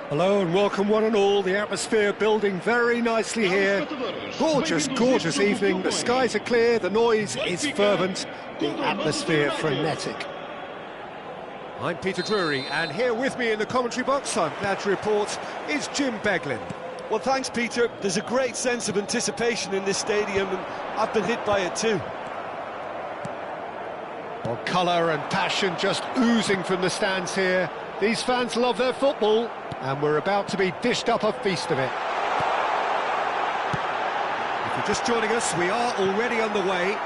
Hello and welcome one and all. The atmosphere building very nicely here. Gorgeous, gorgeous evening. The skies are clear, the noise is fervent, the atmosphere frenetic. I'm Peter Drury, and here with me in the commentary box, I'm glad to report, is Jim Beglin. Well, thanks, Peter. There's a great sense of anticipation in this stadium, and I've been hit by it too. Well, colour and passion just oozing from the stands here. These fans love their football, and we're about to be dished up a feast of it. If you're just joining us, we are already underway.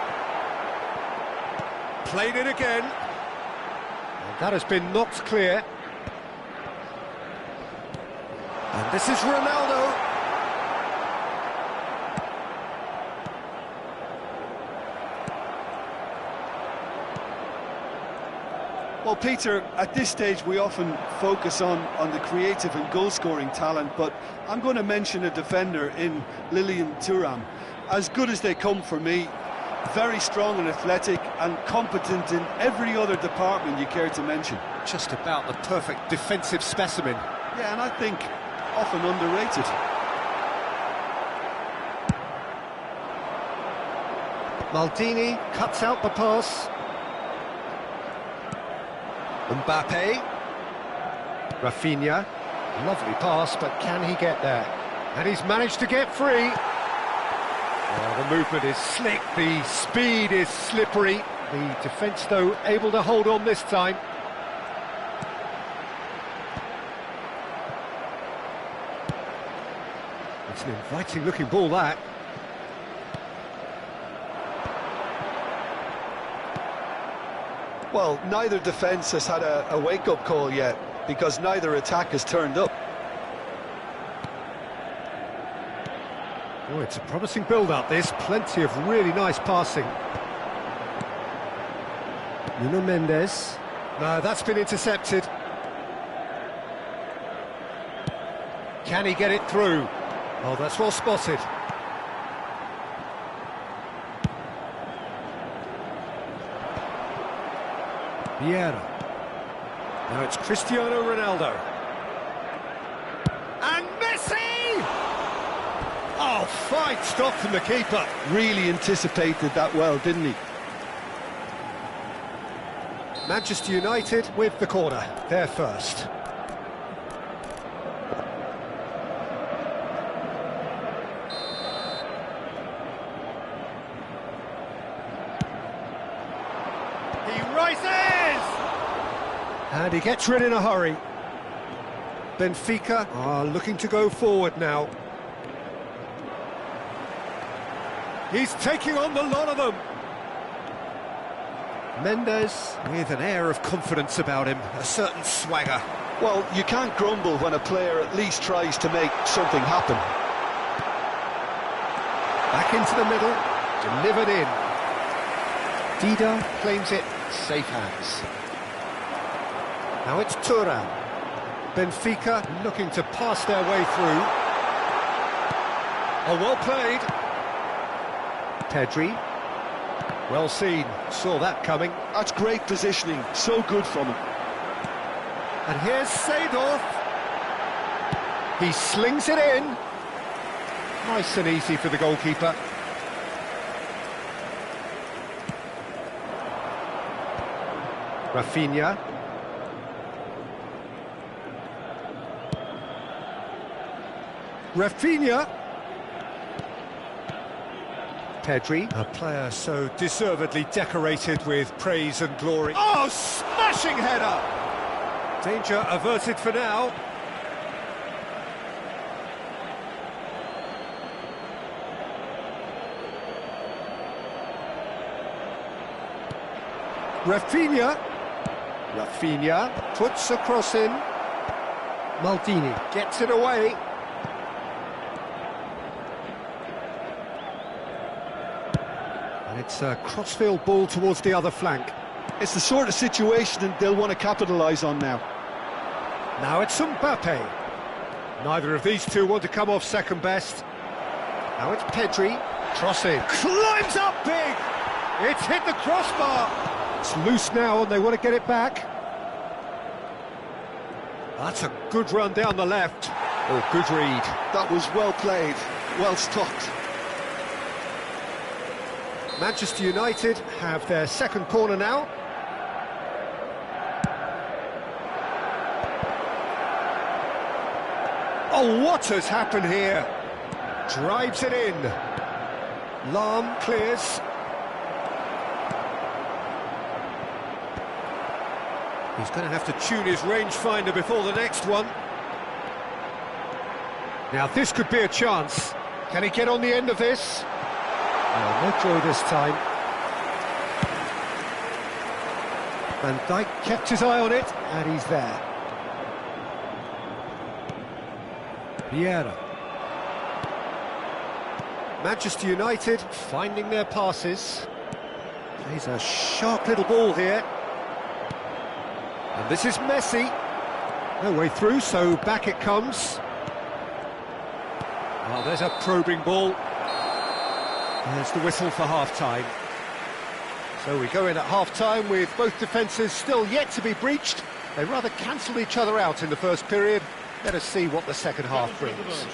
Played it again. And that has been knocked clear. And this is Ronaldo. Well, Peter, at this stage we often focus on the creative and goal-scoring talent, but I'm going to mention a defender in Lilian Thuram. As good as they come for me, very strong and athletic and competent in every other department you care to mention. Just about the perfect defensive specimen. Yeah, and I think often underrated. Maldini cuts out the pass. Mbappe, Rafinha, lovely pass, but can he get there? And he's managed to get free. Well, the movement is slick, the speed is slippery. The defence, though, able to hold on this time. It's an inviting-looking ball, that. Well, neither defence has had a wake-up call yet, because neither attack has turned up. Oh, it's a promising build-up, this. Plenty of really nice passing. Nuno Mendes. No, that's been intercepted. Can he get it through? Oh, that's well spotted. Vieira. Now it's Cristiano Ronaldo. And Messi! Oh, fine stop from the keeper. Really anticipated that well, didn't he? Manchester United with the corner. They're first. He rises! And he gets rid in a hurry. Benfica are looking to go forward now. He's taking on the lot of them. Mendes with an air of confidence about him, a certain swagger. Well, you can't grumble when a player at least tries to make something happen. Back into the middle, delivered in. Dida claims it, safe hands. Now it's Thuram. Benfica looking to pass their way through. Oh, well played. Pedri. Well seen, saw that coming. That's great positioning, so good from him. And here's Seedorf. He slings it in. Nice and easy for the goalkeeper. Rafinha. Rafinha. Pedri, a player so deservedly decorated with praise and glory. Oh, smashing header! Danger averted for now. Rafinha. Rafinha puts a cross in. Maldini gets it away. And it's a crossfield ball towards the other flank. It's the sort of situation they'll want to capitalise on now. Now it's Mbappe. Neither of these two want to come off second best. Now it's Pedri. Crossing. Climbs up big! It's hit the crossbar! It's loose now and they want to get it back. That's a good run down the left. Oh, good read. That was well played, well stopped. Manchester United have their second corner now. Oh, what has happened here? Drives it in. Lahm clears. He's going to have to tune his rangefinder before the next one. Now this could be a chance. Can he get on the end of this? No throw this time. Van Dijk kept his eye on it, and he's there. Vieira. Manchester United finding their passes. Plays a sharp little ball here. And this is Messi. No way through, so back it comes. Well, there's a probing ball. There's the whistle for half-time. So we go in at half-time with both defences still yet to be breached. They rather cancelled each other out in the first period. Let us see what the second half brings.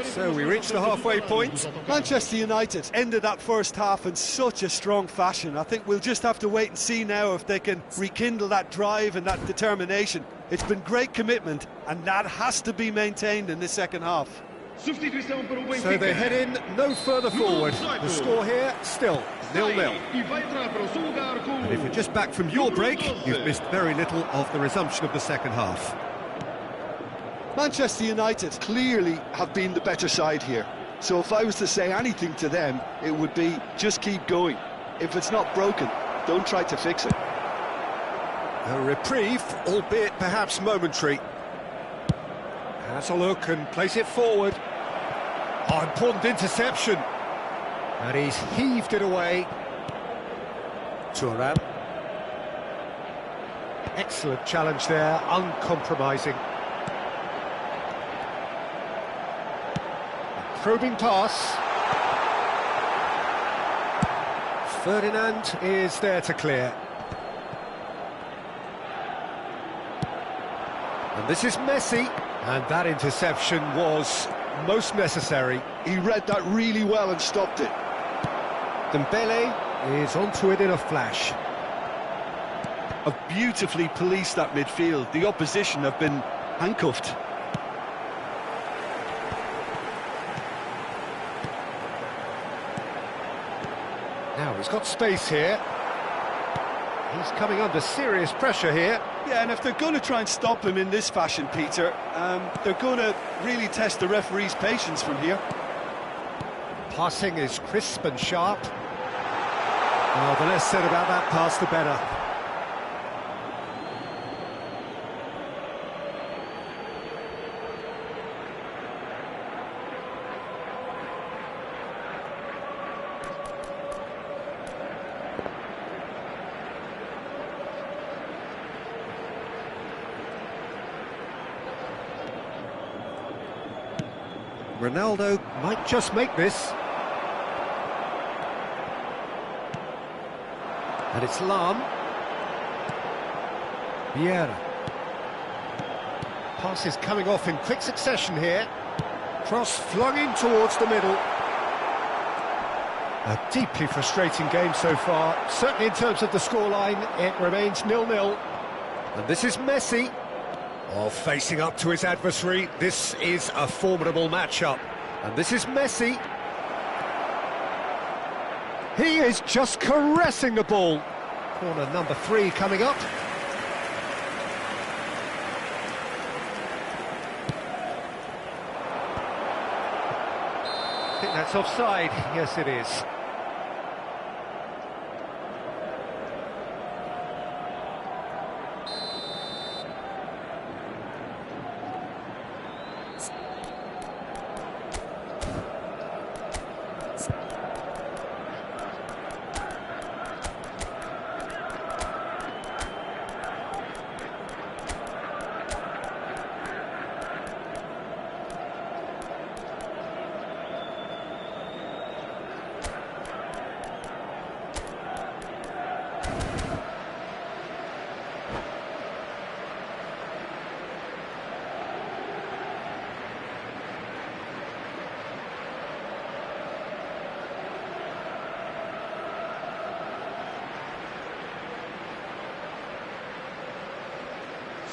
So we reach the halfway point. Manchester United ended that first half in such a strong fashion. I think we'll just have to wait and see now if they can rekindle that drive and that determination. It's been great commitment, and that has to be maintained in the second half. So they head in no further forward. The score here, still 0-0. And if you're just back from your break, you've missed very little of the resumption of the second half. Manchester United clearly have been the better side here. So if I was to say anything to them, it would be just keep going. If it's not broken, don't try to fix it. A reprieve, albeit perhaps momentary. Has a look and plays it forward. Oh, important interception. And he's heaved it away. Thuram. Excellent challenge there, uncompromising. Probing pass. Ferdinand is there to clear. And this is Messi. And that interception was most necessary. He read that really well and stopped it. Dembele is onto it in a flash. Have beautifully policed that midfield. The opposition have been handcuffed. Now he's got space here. He's coming under serious pressure here. Yeah, and if they're going to try and stop him in this fashion, Peter, they're going to really test the referee's patience from here. Passing is crisp and sharp. Oh, the less said about that pass, the better. Ronaldo might just make this. And it's Lahm. Vieira. Pass is coming off in quick succession here. Cross flung in towards the middle. A deeply frustrating game so far. Certainly in terms of the scoreline, it remains 0-0. And this is Messi. Oh, facing up to his adversary. This is a formidable matchup. And this is Messi. He is just caressing the ball. Corner number 3 coming up. I think that's offside. Yes, it is.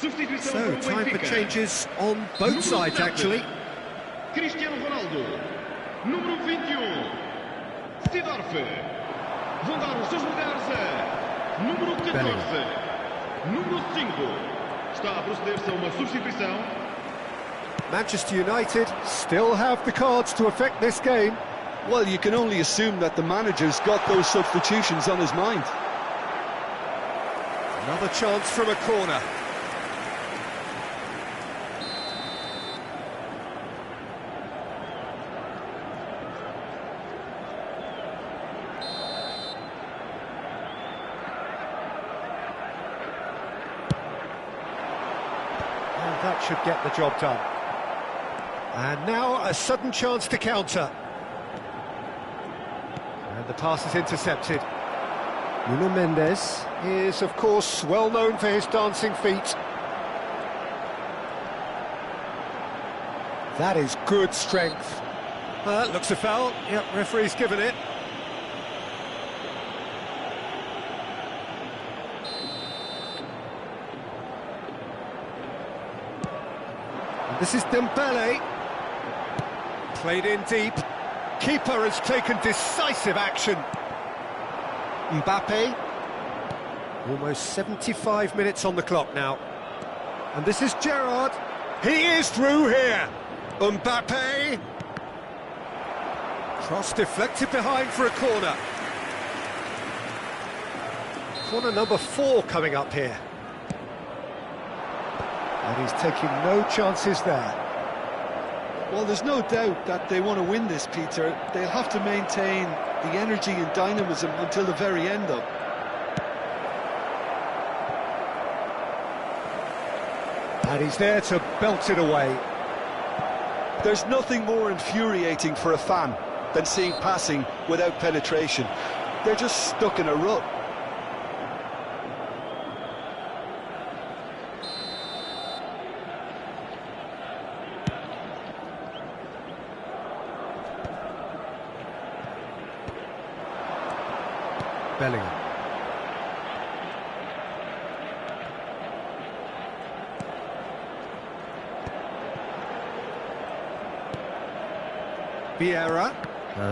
So, time for changes on both sides, actually. Cristiano Ronaldo, número 21, Seedorf, vão dar os seus lugares a número 14, número 5, está a proceder-se a uma substituição. Manchester United still have the cards to affect this game. Well, you can only assume that the manager's got those substitutions on his mind. Another chance from a corner. And that should get the job done. And now a sudden chance to counter. And the pass is intercepted. Nuno Mendes is, of course, well known for his dancing feet. That is good strength. Looks a foul. Yep, referee's given it. And this is Dembele. Played in deep. Keeper has taken decisive action. Mbappe. Almost 75 minutes on the clock now. And this is Gerrard. He is through here. Mbappe. Cross deflected behind for a corner. Corner number 4 coming up here. And he's taking no chances there. Well, there's no doubt that they want to win this, Peter. They'll have to maintain the energy and dynamism until the very end, though. And he's there to belt it away. There's nothing more infuriating for a fan than seeing passing without penetration. They're just stuck in a rut. Bellingham. Vieira.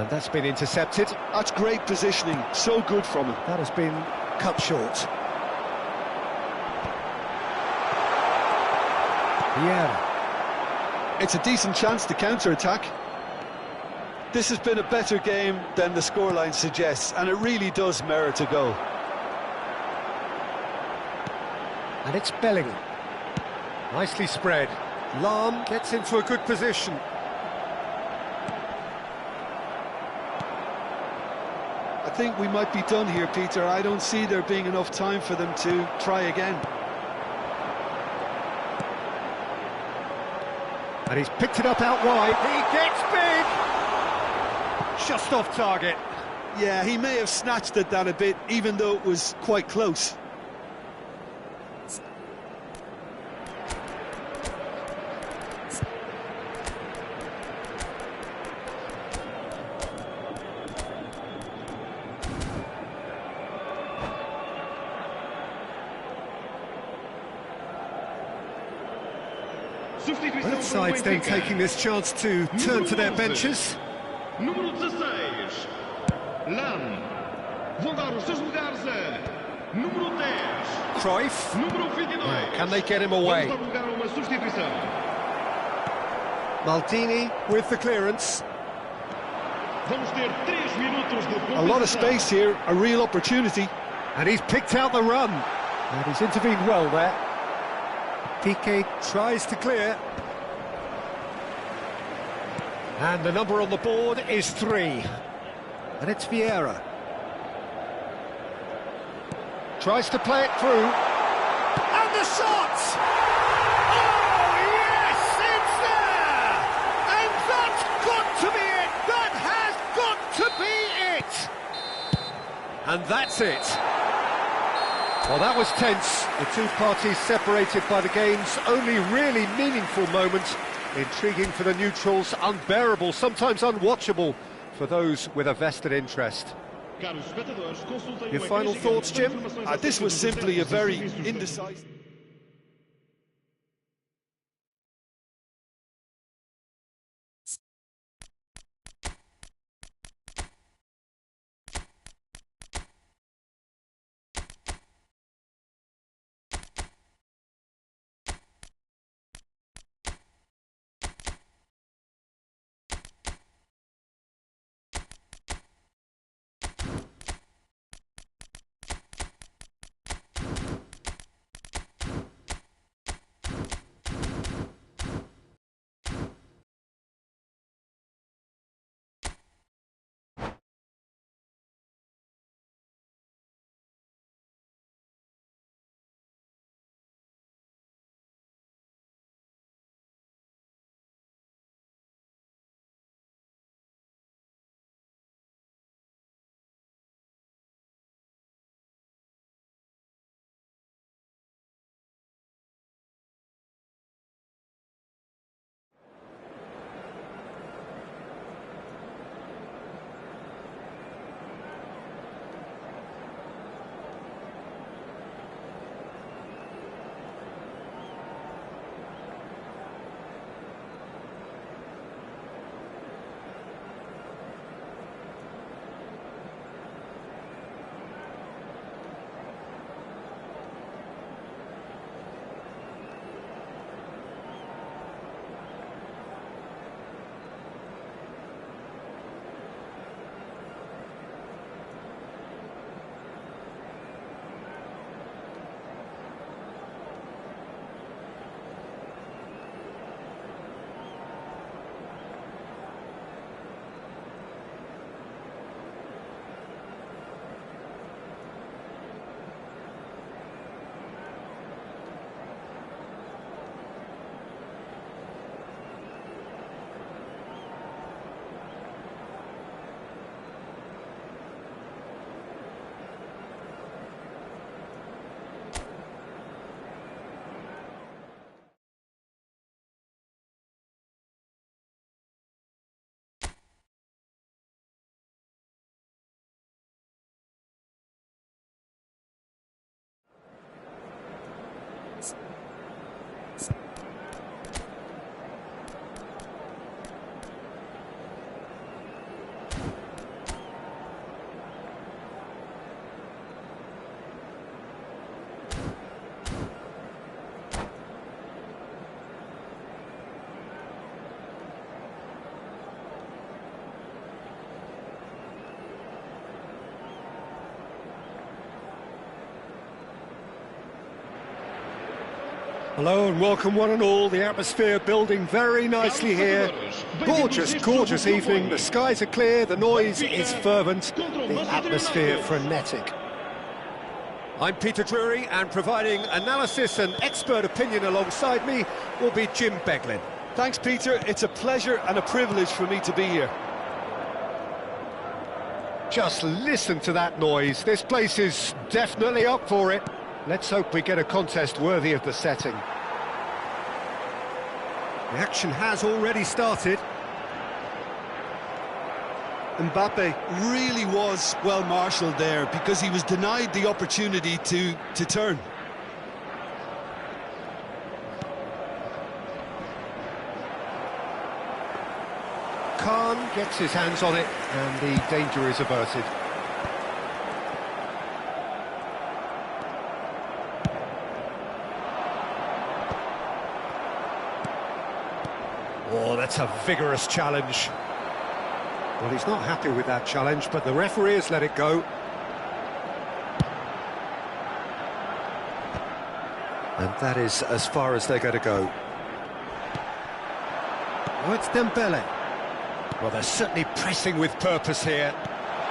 That's been intercepted. That's great positioning, so good from him. That has been cut short. Vieira. It's a decent chance to counter-attack. This has been a better game than the scoreline suggests, and it really does merit a goal. And it's Bellingham. Nicely spread. Lahm gets into a good position. I think we might be done here, Peter. I don't see there being enough time for them to try again. And he's picked it up out wide. He gets big! Just off target. Yeah, he may have snatched at that a bit, even though it was quite close. Both sides then taking this chance to turn to their benches. Número 16, Lam, vão dar os seus lugares a número 10, Cruyff. número 22. Can they get him away? Vamos dar lugar a uma substituição. Maldini with the clearance. Vamos ter 3 minutos de compensação. A lot of space here, a real opportunity. And he's picked out the run. And he's intervened well there. Piqué tries to clear. And the number on the board is 3. And it's Vieira. Tries to play it through. And the shot! Oh, yes, it's there! And that's got to be it! That has got to be it! And that's it. Well, that was tense. The two parties separated by the game's only really meaningful moment. Intriguing for the neutrals, unbearable, sometimes unwatchable for those with a vested interest. Your final thoughts, Jim? This was simply a very indecisive... Hello and welcome one and all. The atmosphere building very nicely here. Gorgeous, gorgeous evening. The skies are clear, the noise is fervent, the atmosphere frenetic. I'm Peter Drury, and providing analysis and expert opinion alongside me will be Jim Beglin. Thanks, Peter. It's a pleasure and a privilege for me to be here. Just listen to that noise. This place is definitely up for it. Let's hope we get a contest worthy of the setting. The action has already started. Mbappe really was well marshalled there because he was denied the opportunity to turn. Khan gets his hands on it and the danger is averted. Oh, that's a vigorous challenge. Well, he's not happy with that challenge, but the referee has let it go. And that is as far as they're going to go. Oh, it's Dembele. Well, they're certainly pressing with purpose here.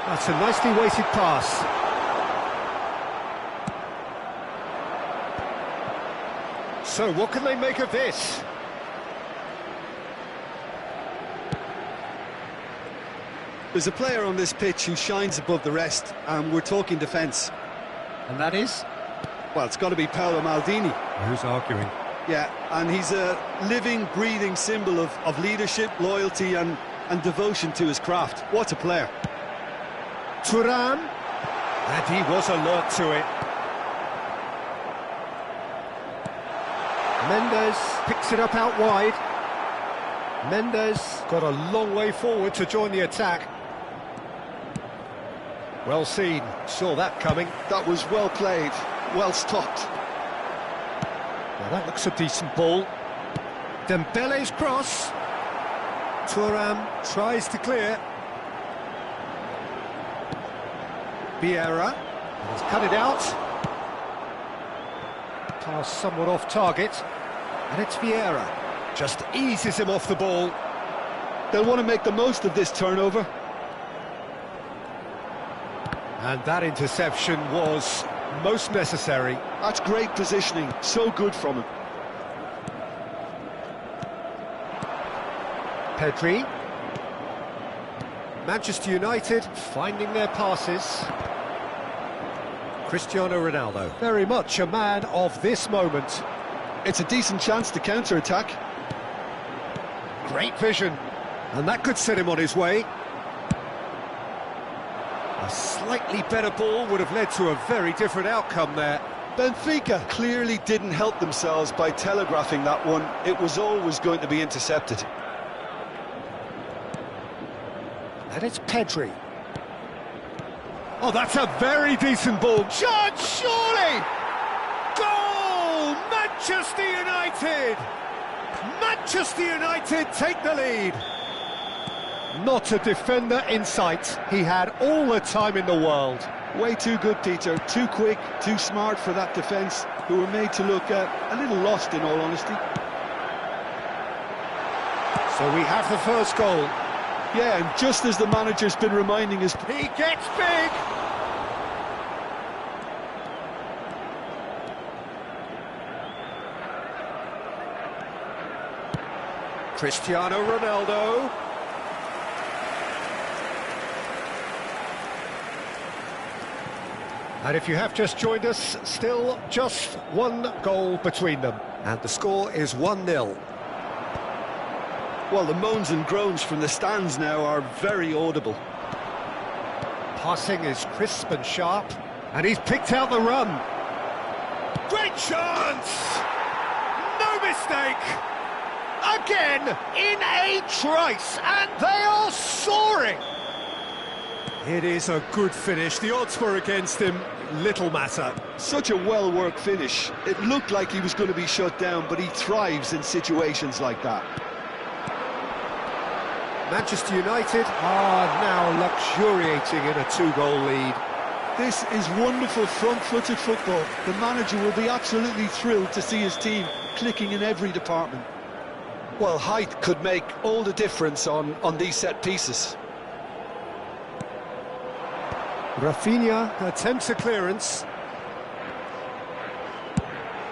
That's a nicely weighted pass. So, what can they make of this? There's a player on this pitch who shines above the rest, and we're talking defence. And that is? Well, it's got to be Paolo Maldini. Who's arguing? Yeah, and he's a living, breathing symbol of leadership, loyalty and devotion to his craft. What a player. Thuram. And he was alert to it. Mendes picks it up out wide. Mendes got a long way forward to join the attack. Well seen, saw that coming. That was well played, well stopped. Well, that looks a decent ball. Dembele's cross. Thuram tries to clear. Vieira has cut it out. Pass somewhat off target. And it's Vieira. Just eases him off the ball. They'll want to make the most of this turnover. And that interception was most necessary. That's great positioning, so good from him. Pedri. Manchester United finding their passes. Cristiano Ronaldo, very much a man of this moment. It's a decent chance to counter-attack. Great vision, and that could set him on his way. A slightly better ball would have led to a very different outcome there. Benfica clearly didn't help themselves by telegraphing that one. It was always going to be intercepted. And it's Pedri. Oh, that's a very decent ball. Judge, surely! Goal! Manchester United! Manchester United take the lead. Not a defender in sight. He had all the time in the world. Way too good, Peter. Too quick, too smart for that defence, who were made to look a little lost, in all honesty. So we have the first goal. Yeah, and just as the manager's been reminding us... He gets big! Cristiano Ronaldo. And if you have just joined us, still just one goal between them. And the score is 1-0. Well, the moans and groans from the stands now are very audible. Passing is crisp and sharp, and he's picked out the run. Great chance! No mistake! Again, in a trice, and they are soaring! It is a good finish. The odds were against him, little matter. Such a well-worked finish. It looked like he was going to be shut down, but he thrives in situations like that. Manchester United are now luxuriating in a 2-goal lead. This is wonderful front-footed football. The manager will be absolutely thrilled to see his team clicking in every department. Well, height could make all the difference on these set pieces. Rafinha attempts a clearance.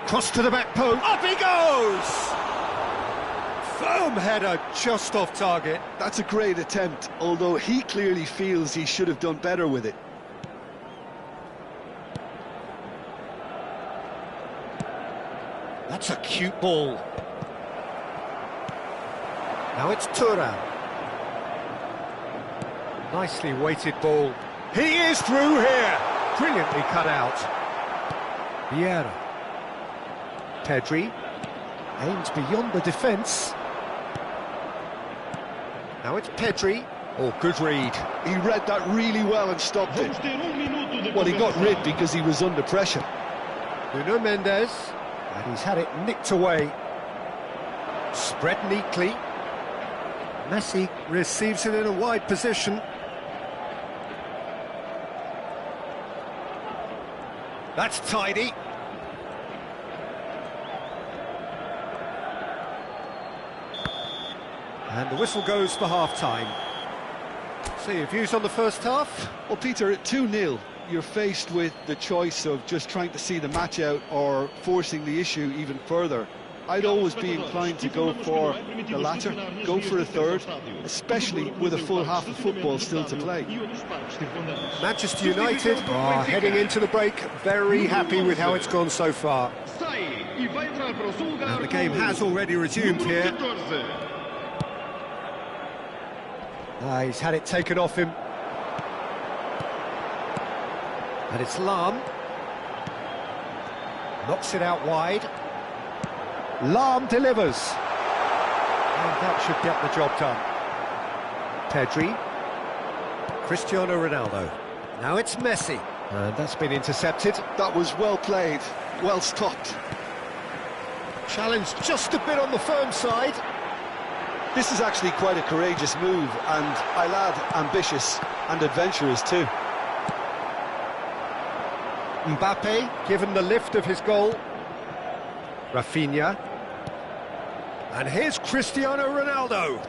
Cross to the back post. Up he goes! Firm header just off target. That's a great attempt, although he clearly feels he should have done better with it. That's a cute ball. Now it's Thuram. Nicely weighted ball. He is through here. Brilliantly cut out. Vieira. Pedri aims beyond the defence. Now it's Pedri. Oh, good read. He read that really well and stopped it. Well, he got rid because he was under pressure. Nuno Mendes, and he's had it nicked away. Spread neatly. Messi receives it in a wide position. That's tidy. And the whistle goes for half-time. So your views on the first half? Well, Peter, at 2-0, you're faced with the choice of just trying to see the match out or forcing the issue even further. I'd always be inclined to go for the latter, go for a third, especially with a full half of football still to play. Manchester United are heading into the break, very happy with how it's gone so far. And the game has already resumed here. He's had it taken off him. And it's Lahm. Knocks it out wide. Lahm delivers. And that should get the job done. Pedri. Cristiano Ronaldo. Now it's Messi. And that's been intercepted. That was well played, well stopped. Challenge just a bit on the firm side. This is actually quite a courageous move, and I'll add ambitious and adventurous too. Mbappe given the lift of his goal. Rafinha. And here's Cristiano Ronaldo.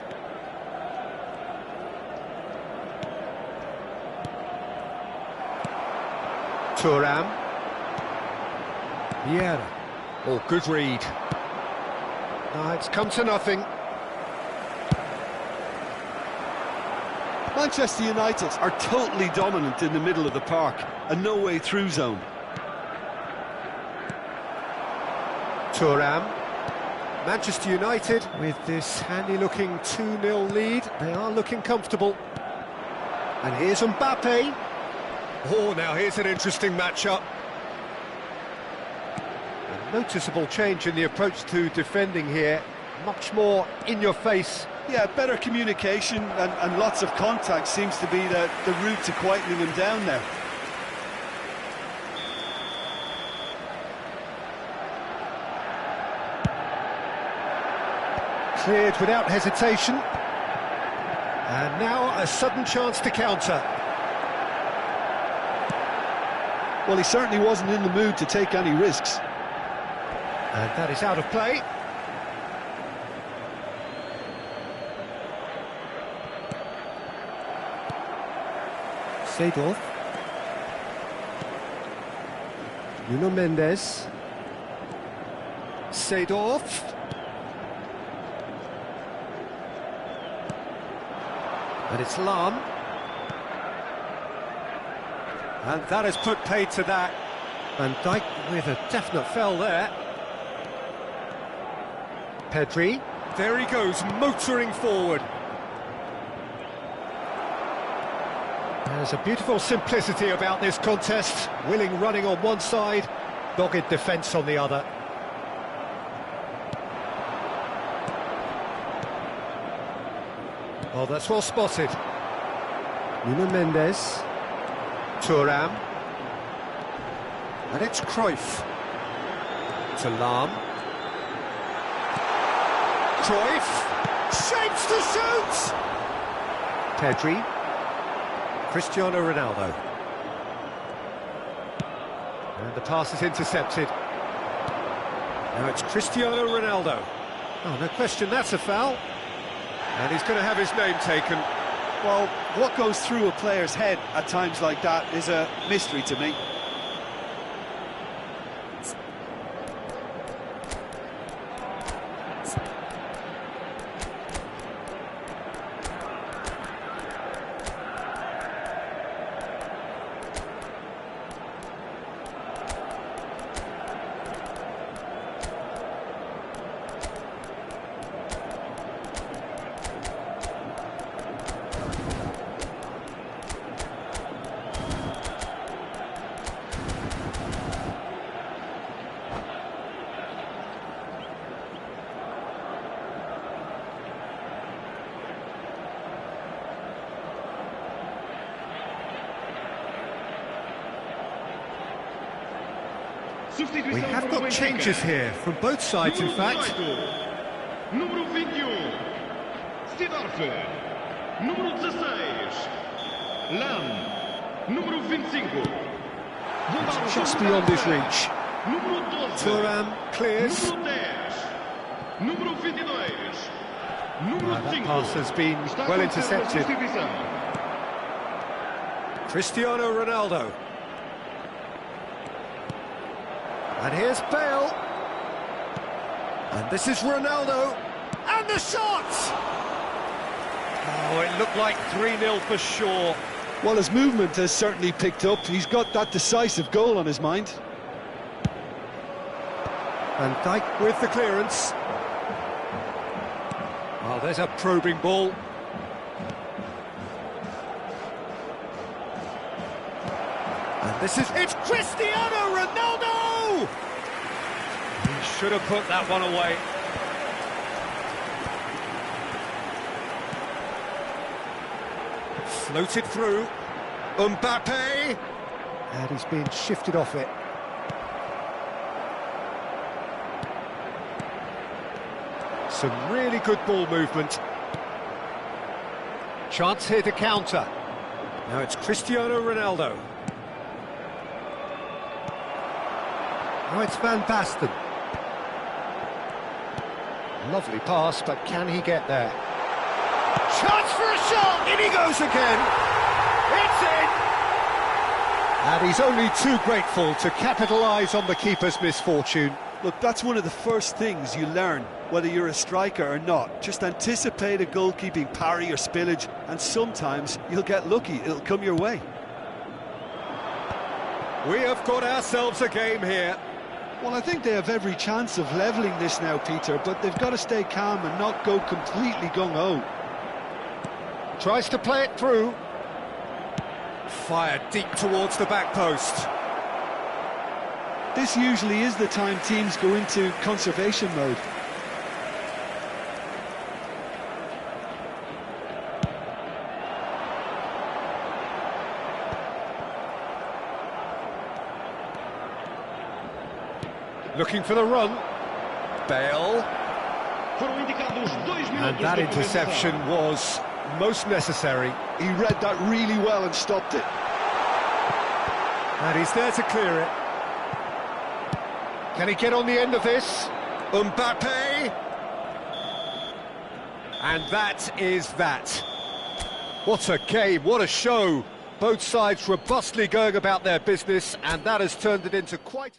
Thuram. Vieira. Oh, good read. It's come to nothing. Manchester United are totally dominant in the middle of the park, a no-way through zone. Thuram. Manchester United, with this handy-looking 2-0 lead, they are looking comfortable. And here's Mbappe. Oh, now here's an interesting matchup. A noticeable change in the approach to defending here. Much more in your face. Yeah, better communication and lots of contact seems to be the route to quietening him down there. Cleared without hesitation. And now a sudden chance to counter. Well, he certainly wasn't in the mood to take any risks. And that is out of play. Seedorf. Nuno Mendes. Seedorf. And it's Lahm. And that has put paid to that. Van Dijk with a definite foul there. Pedri. There he goes, motoring forward. There's a beautiful simplicity about this contest. Willing running on one side, dogged defence on the other. Oh, that's well spotted. Nuno Mendes. Thuram. And it's Cruyff. To Lahm. Cruyff. Shapes to shoot! Pedri. Cristiano Ronaldo. And the pass is intercepted. Now it's Cristiano Ronaldo. Oh, no question, that's a foul. And he's going to have his name taken. Well, what goes through a player's head at times like that is a mystery to me. We have got changes here from both sides, in fact. Número 21, Sidorf. Número 16, Lam. Número 25. It's just beyond his reach. Número 12. Thuram clears. Número 10. Número 22. Número That 5. pass has been Está well a intercepted. substituição. Cristiano Ronaldo. And here's Bale. And this is Ronaldo. And the shot! Oh, it looked like 3-0 for sure. Well, his movement has certainly picked up. He's got that decisive goal on his mind. Van Dijk with the clearance. Oh, there's a probing ball. And this is... It's Cristiano Ronaldo! He should have put that one away. Floated through. Mbappe! And he's being shifted off it. Some really good ball movement. Chance here to counter. Now it's Cristiano Ronaldo. Now it's Van Basten. Lovely pass, but can he get there? Chance for a shot! In he goes again! It's in! And he's only too grateful to capitalise on the keeper's misfortune. Look, that's one of the first things you learn, whether you're a striker or not. Just anticipate a goalkeeping parry or spillage, and sometimes you'll get lucky, it'll come your way. We have got ourselves a game here. Well, I think they have every chance of levelling this now, Peter, but they've got to stay calm and not go completely gung-ho. Tries to play it through. Fired deep towards the back post. This usually is the time teams go into conservation mode. Looking for the run. Bale. Foram indicados 2 minutos And that de interception was most necessary. He read that really well and stopped it. And he's there to clear it. Can he get on the end of this? Mbappe! And that is that. What a game, what a show. Both sides robustly going about their business, and that has turned it into quite...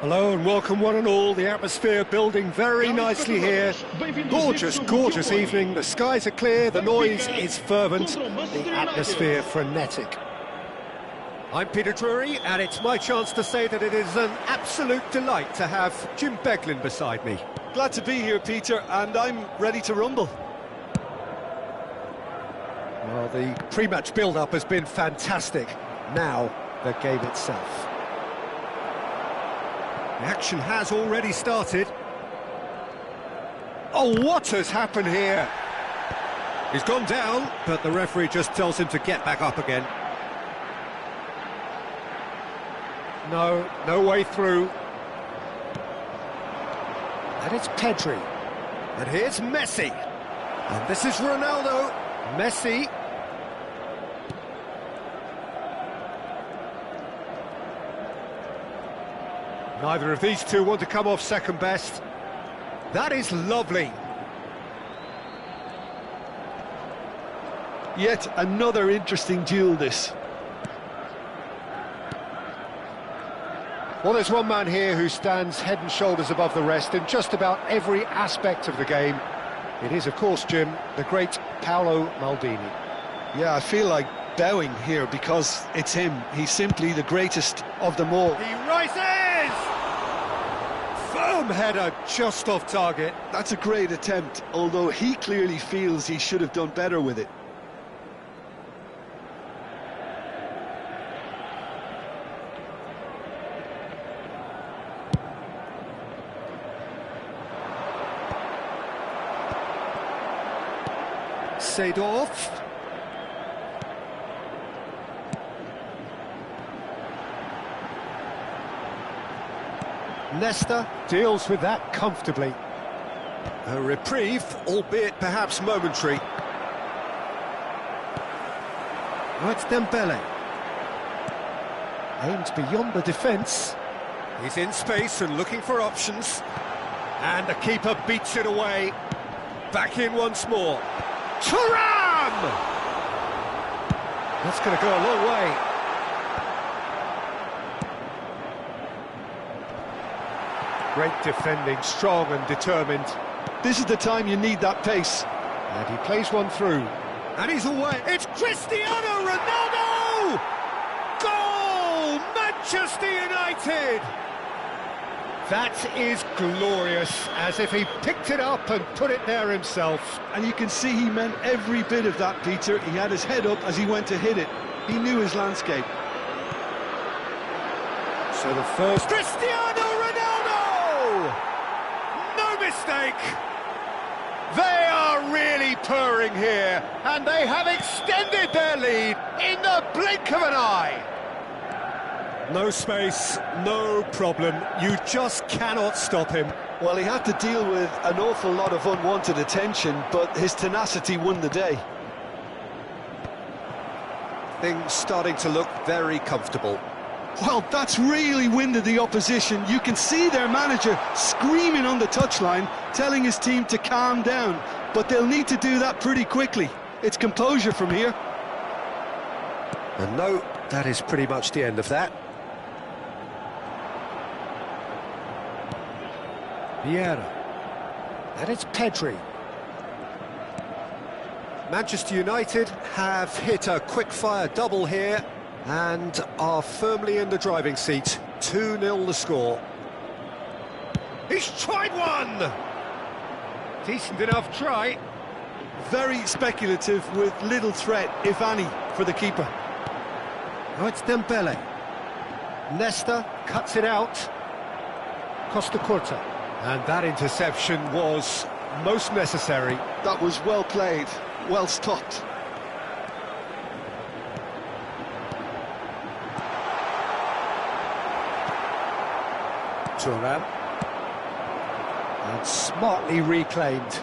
Hello and welcome one and all. The atmosphere building very nicely here. Gorgeous, gorgeous evening. The skies are clear, the noise is fervent, the atmosphere frenetic. I'm Peter Drury, and it's my chance to say that it is an absolute delight to have Jim Beglin beside me. Glad to be here, Peter, and I'm ready to rumble. Well, the pre-match build-up has been fantastic. Now, the game itself. The action has already started. Oh, what has happened here? He's gone down, but the referee just tells him to get back up again. No way through. And it's Pedri. And here's Messi. And this is Ronaldo. Messi. Neither of these two want to come off second best. That is lovely. Yet another interesting duel, this. Well, there's one man here who stands head and shoulders above the rest in just about every aspect of the game. It is, of course, Jim, the great Paolo Maldini. Yeah, I feel like bowing here because it's him. He's simply the greatest of them all. He rises! Firm header, just off target. That's a great attempt, although he clearly feels he should have done better with it. Seedorf. Nesta deals with that comfortably. A reprieve, albeit perhaps momentary. Oh, it's Dembele. Aims beyond the defence. He's in space and looking for options. And the keeper beats it away. Back in once more. Thuram! That's going to go a long way. Great defending, strong and determined. This is the time you need that pace. And he plays one through. And he's away. It's Cristiano Ronaldo! Goal! Manchester United! That is glorious, as if he picked it up and put it there himself. And you can see he meant every bit of that, Peter. He had his head up as he went to hit it. He knew his landscape. So the first... Cristiano Ronaldo! No mistake! They are really purring here, and they have extended their lead in the blink of an eye. No space, no problem. You just cannot stop him. Well, he had to deal with an awful lot of unwanted attention, but his tenacity won the day. Things starting to look very comfortable. Well, that's really winded the opposition. You can see their manager screaming on the touchline, telling his team to calm down. But they'll need to do that pretty quickly. It's composure from here. And no, that is pretty much the end of that. Vieira. And it's Pedri. Manchester United have hit a quick-fire double here and are firmly in the driving seat. 2-0 the score. He's tried one! Decent enough try. Very speculative with little threat, if any, for the keeper. Oh, it's Dembele. Nesta cuts it out. Costa Curta. And that interception was most necessary. That was well played, well stopped. Thuram. And smartly reclaimed.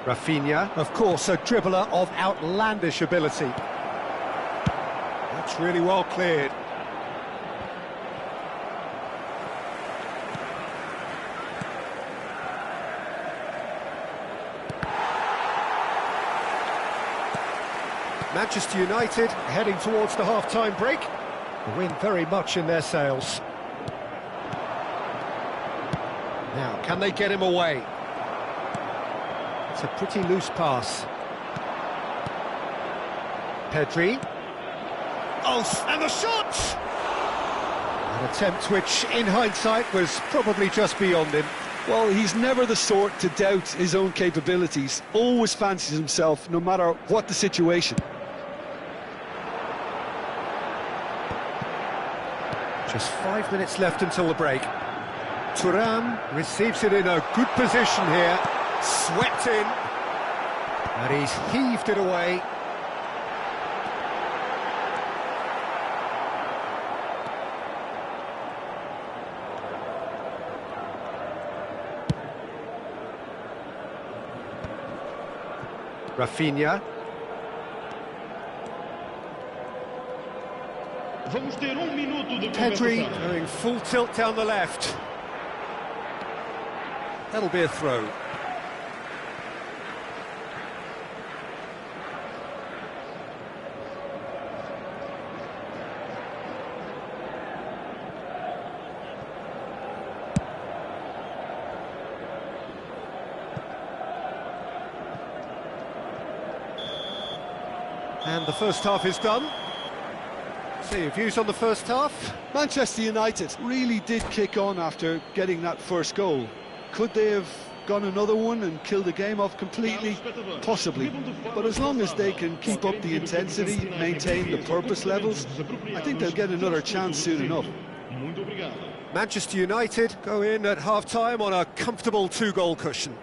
Rafinha, of course, a dribbler of outlandish ability. That's really well cleared. Manchester United heading towards the half-time break. The wind very much in their sails. Can they get him away? It's a pretty loose pass. Pedri. Oh, and the shot! An attempt which, in hindsight, was probably just beyond him. Well, he's never the sort to doubt his own capabilities. Always fancies himself, no matter what the situation. Just 5 minutes left until the break. Thuram receives it in a good position here. Swept in. And he's heaved it away. Rafinha. Vamos ter minuto de Pedri compensação. going full tilt down the left. That'll be a throw. And the first half is done. So your views on the first half? Manchester United really did kick on after getting that first goal. Could they have gone another one and killed the game off completely? Possibly. But as long as they can keep up the intensity, maintain the purpose levels, I think they'll get another chance soon enough. Muito obrigado. Manchester United go in at half-time on a comfortable two-goal cushion.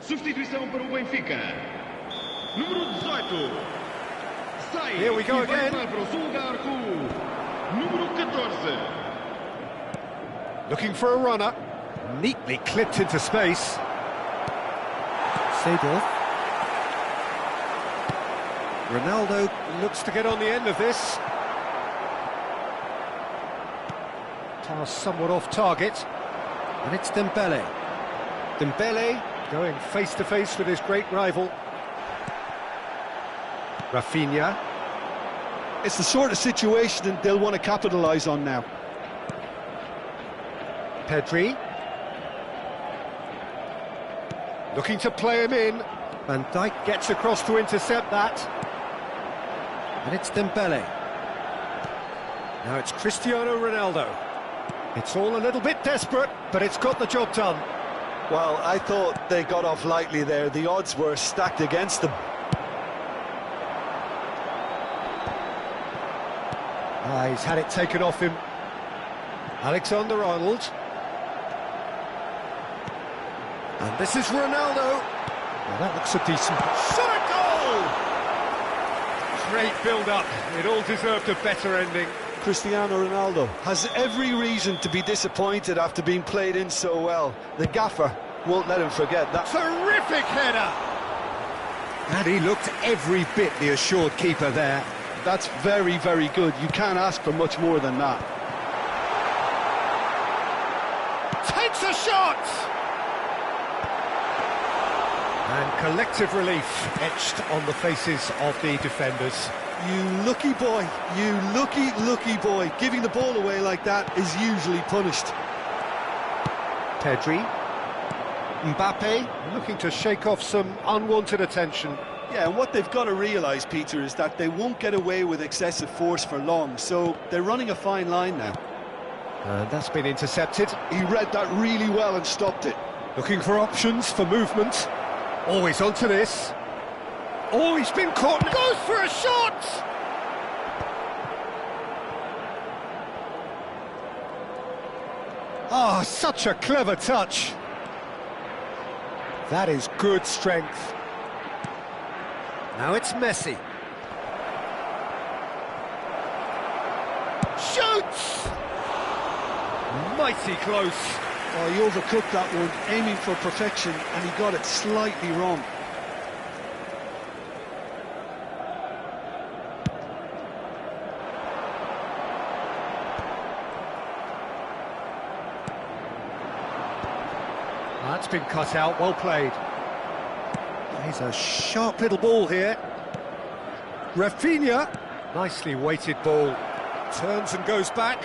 Substituição para o Benfica. Número 18. Sai. Here we go e vai again. para o seu lugar com o número 14. Looking for a runner. Neatly clipped into space. Seedorf. Ronaldo looks to get on the end of this. Pass somewhat off target. And it's Dembele. Dembele going face-to-face with his great rival. Rafinha. It's the sort of situation that they'll want to capitalise on now. Pedri. Looking to play him in. Van Dijk gets across to intercept that. And it's Dembele. Now it's Cristiano Ronaldo. It's all a little bit desperate, but it's got the job done. Well, I thought they got off lightly there. The odds were stacked against them. He's had it taken off him. Alexander-Arnold. And this is Ronaldo. Well, that looks a decent shot at goal! Great build-up. It all deserved a better ending. Cristiano Ronaldo has every reason to be disappointed after being played in so well. The gaffer won't let him forget that. Terrific header! And he looked every bit the assured keeper there. That's very, very good. You can't ask for much more than that. Takes a shot! And collective relief etched on the faces of the defenders. You lucky boy, you lucky, lucky boy. Giving the ball away like that is usually punished. Pedri. Mbappe looking to shake off some unwanted attention. Yeah, and what they've got to realise, Peter, is that they won't get away with excessive force for long, so they're running a fine line now. And that's been intercepted. He read that really well and stopped it. Looking for options for movement. Always onto this. Oh, he's been caught. Goes for a shot! Ah, such a clever touch. That is good strength. Now it's Messi. Shoots! Mighty close. Oh, he overcooked that one, aiming for perfection, and he got it slightly wrong. That's been cut out, well played. Plays a sharp little ball here. Rafinha, nicely weighted ball. Turns and goes back.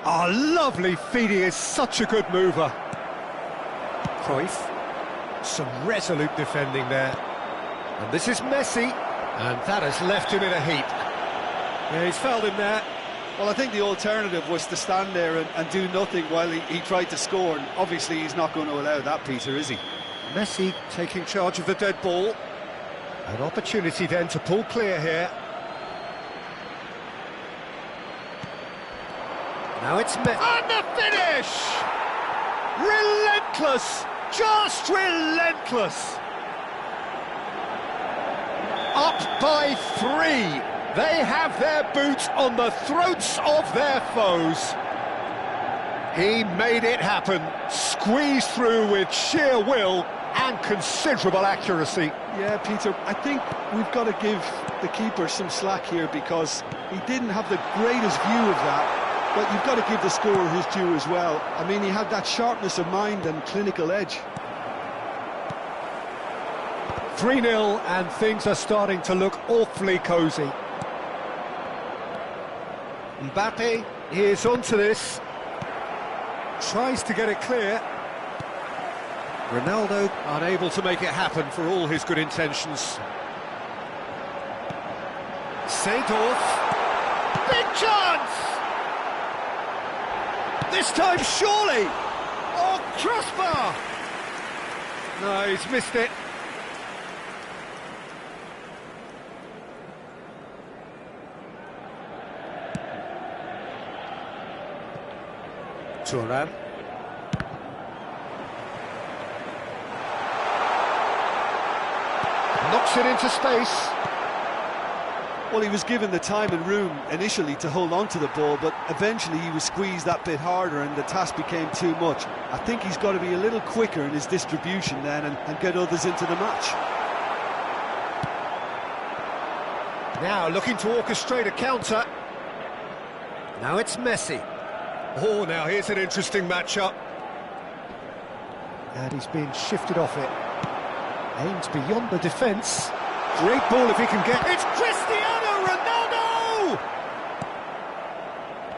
Ah, lovely feeding, is such a good mover. Cruyff, some resolute defending there. And this is Messi, and that has left him in a heap. Yeah, he's fouled him there. Well, I think the alternative was to stand there and do nothing while he tried to score, and obviously he's not going to allow that, Peter, is he? Messi taking charge of the dead ball. An opportunity then to pull clear here. Now it's Messi. And the finish! Relentless! Just relentless! Up by 3. They have their boots on the throats of their foes. He made it happen, squeezed through with sheer will and considerable accuracy. Yeah, Peter, I think we've got to give the keeper some slack here, because he didn't have the greatest view of that, but you've got to give the scorer his due as well. I mean, he had that sharpness of mind and clinical edge. 3-0, and things are starting to look awfully cosy. Mbappe is onto this. Tries to get it clear. Ronaldo unable to make it happen for all his good intentions. Seedorf. Big chance! This time surely! Oh, crossbar! No, he's missed it. Thuram. Knocks it into space. Well, he was given the time and room initially to hold on to the ball, but eventually he was squeezed that bit harder and the task became too much. I think he's got to be a little quicker in his distribution then and get others into the match. Now looking to orchestrate a counter. Now it's Messi. Oh, now here's an interesting matchup. And he's being shifted off it. Aims beyond the defence. Great ball if he can get... It's Cristiano Ronaldo!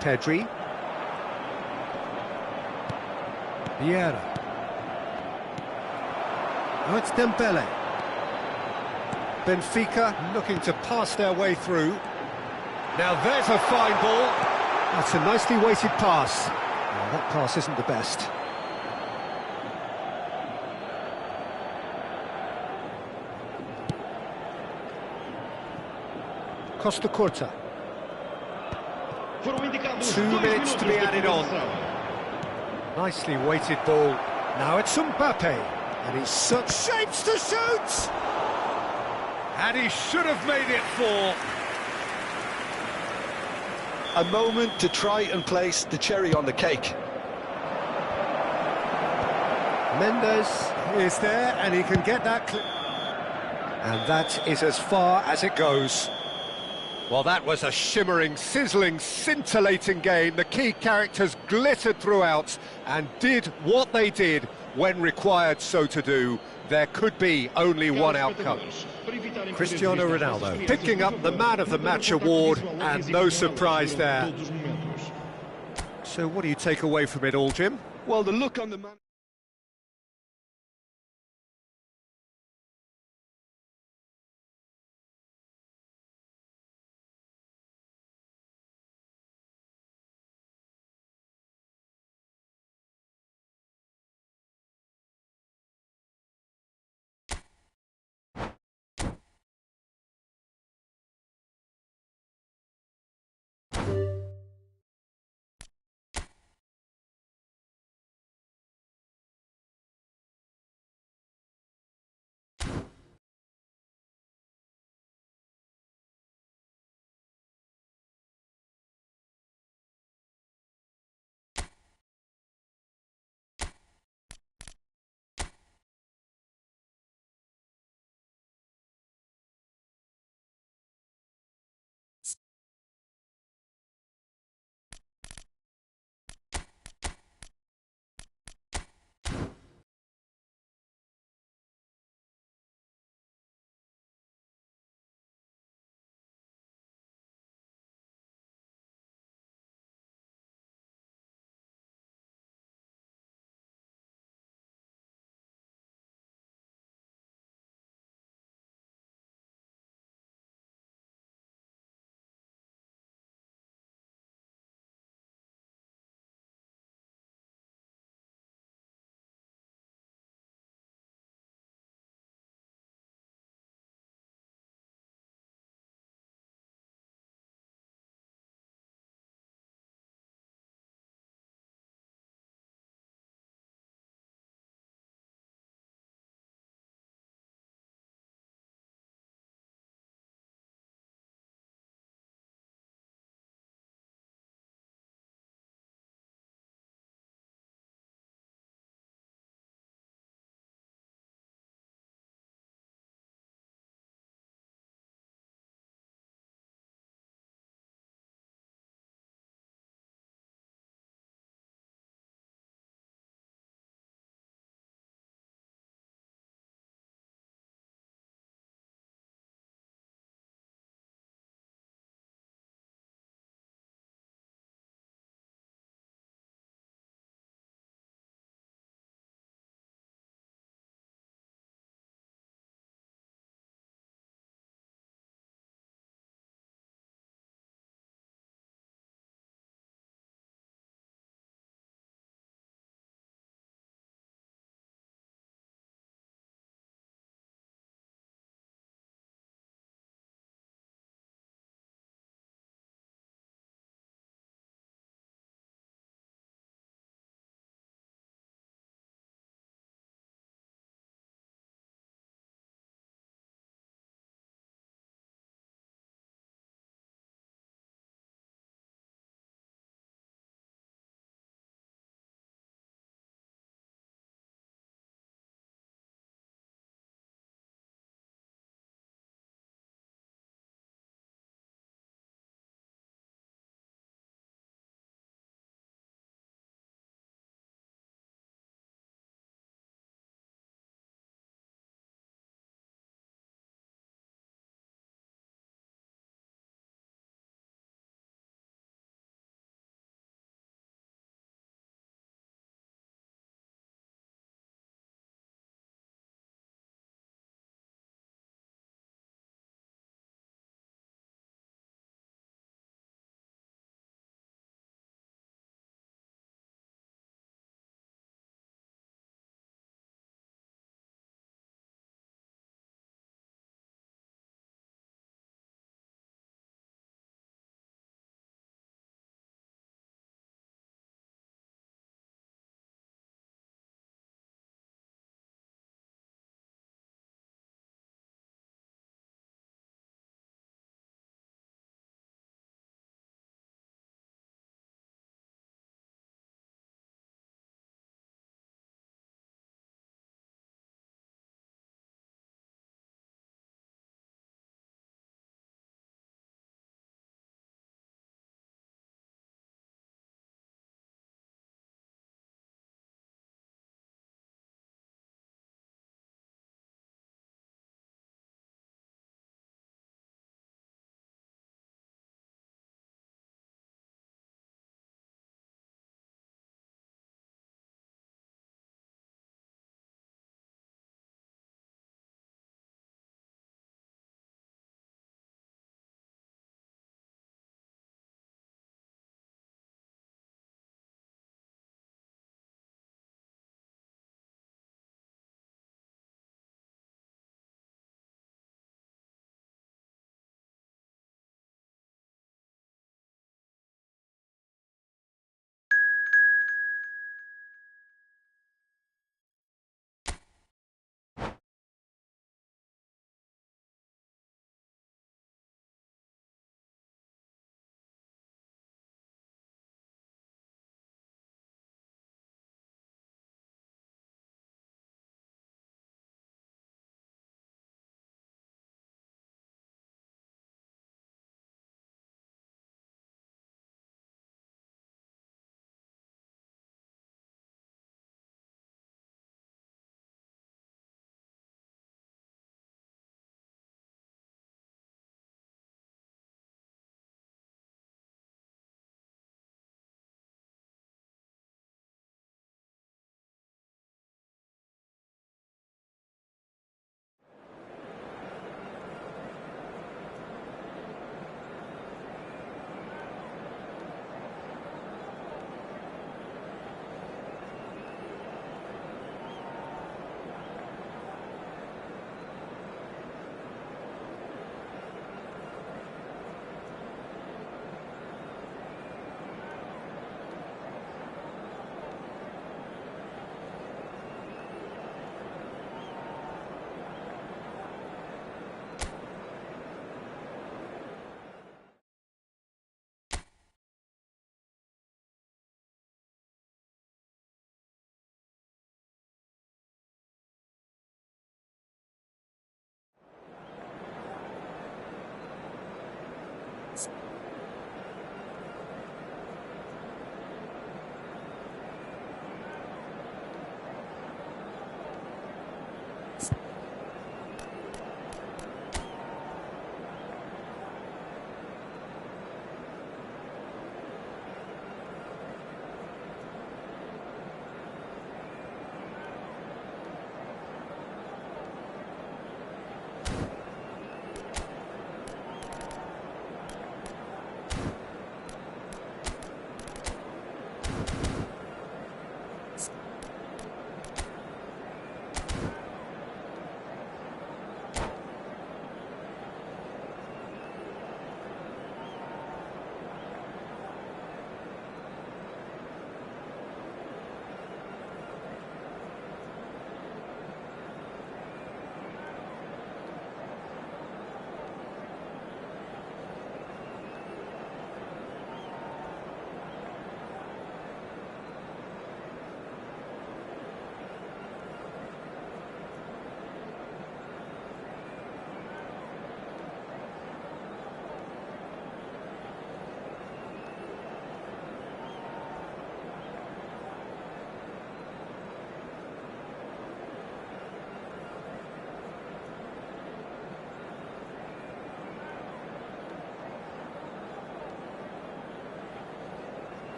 Pedri. Vieira. Now it's Dembele. Benfica looking to pass their way through. Now there's a fine ball. That's a nicely weighted pass. Well, that pass isn't the best. Costa Curta. 2 minutes to be added on. Nicely weighted ball. Now it's Mbappe. And he's such shapes to shoot! And he should have made it 4. A moment to try and place the cherry on the cake. Mendes is there, and he can get that and that is as far as it goes. Well, that was a shimmering, sizzling, scintillating game. The key characters glittered throughout and did what they did when required so to do. There could be only one outcome. Cristiano Ronaldo picking up the Man of the Match award, and no surprise there. So what do you take away from it all, Jim? Well, the look on the man...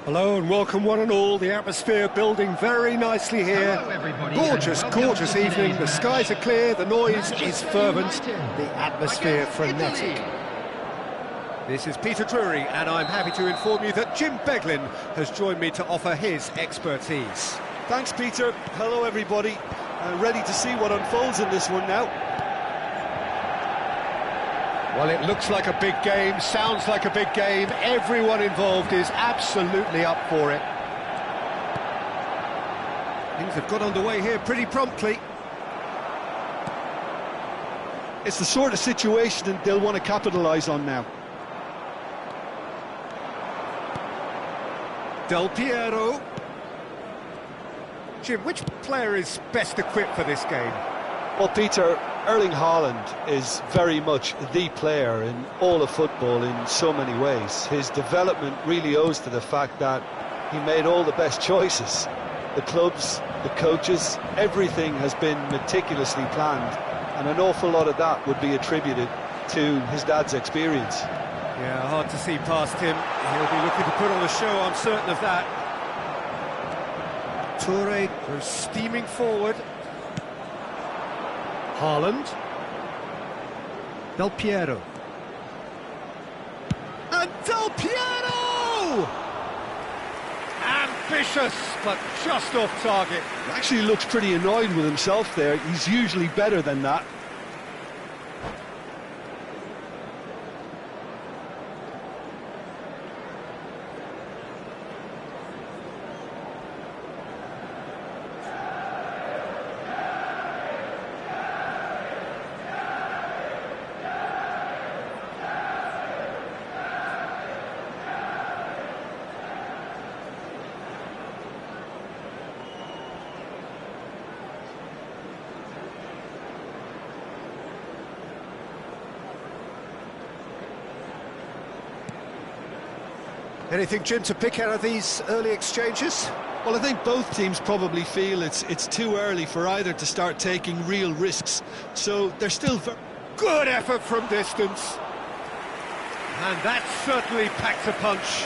Hello and welcome one and all, the atmosphere building very nicely here. Gorgeous, gorgeous evening, the skies are clear, the noise is fervent, the atmosphere frenetic. This is Peter Drury and I'm happy to inform you that Jim Beglin has joined me to offer his expertise. Thanks, Peter. Hello, everybody. Ready to see what unfolds in this one now. Well, it looks like a big game, sounds like a big game. Everyone involved is absolutely up for it. Things have got underway here pretty promptly. It's the sort of situation that they'll want to capitalise on now. Del Piero. Jim, which player is best equipped for this game? Well, Peter, Erling Haaland is very much the player in all of football in so many ways. His development really owes to the fact that he made all the best choices. The clubs, the coaches, everything has been meticulously planned, and an awful lot of that would be attributed to his dad's experience. Yeah, hard to see past him. He'll be looking to put on a show, I'm certain of that. Toure goes steaming forward. Haaland. Del Piero. And Del Piero! Ambitious, but just off target. He actually looks pretty annoyed with himself there. He's usually better than that. Anything, Jim, to pick out of these early exchanges? Well, I think both teams probably feel it's too early for either to start taking real risks. So they're still... Good effort from distance. And that certainly packed a punch.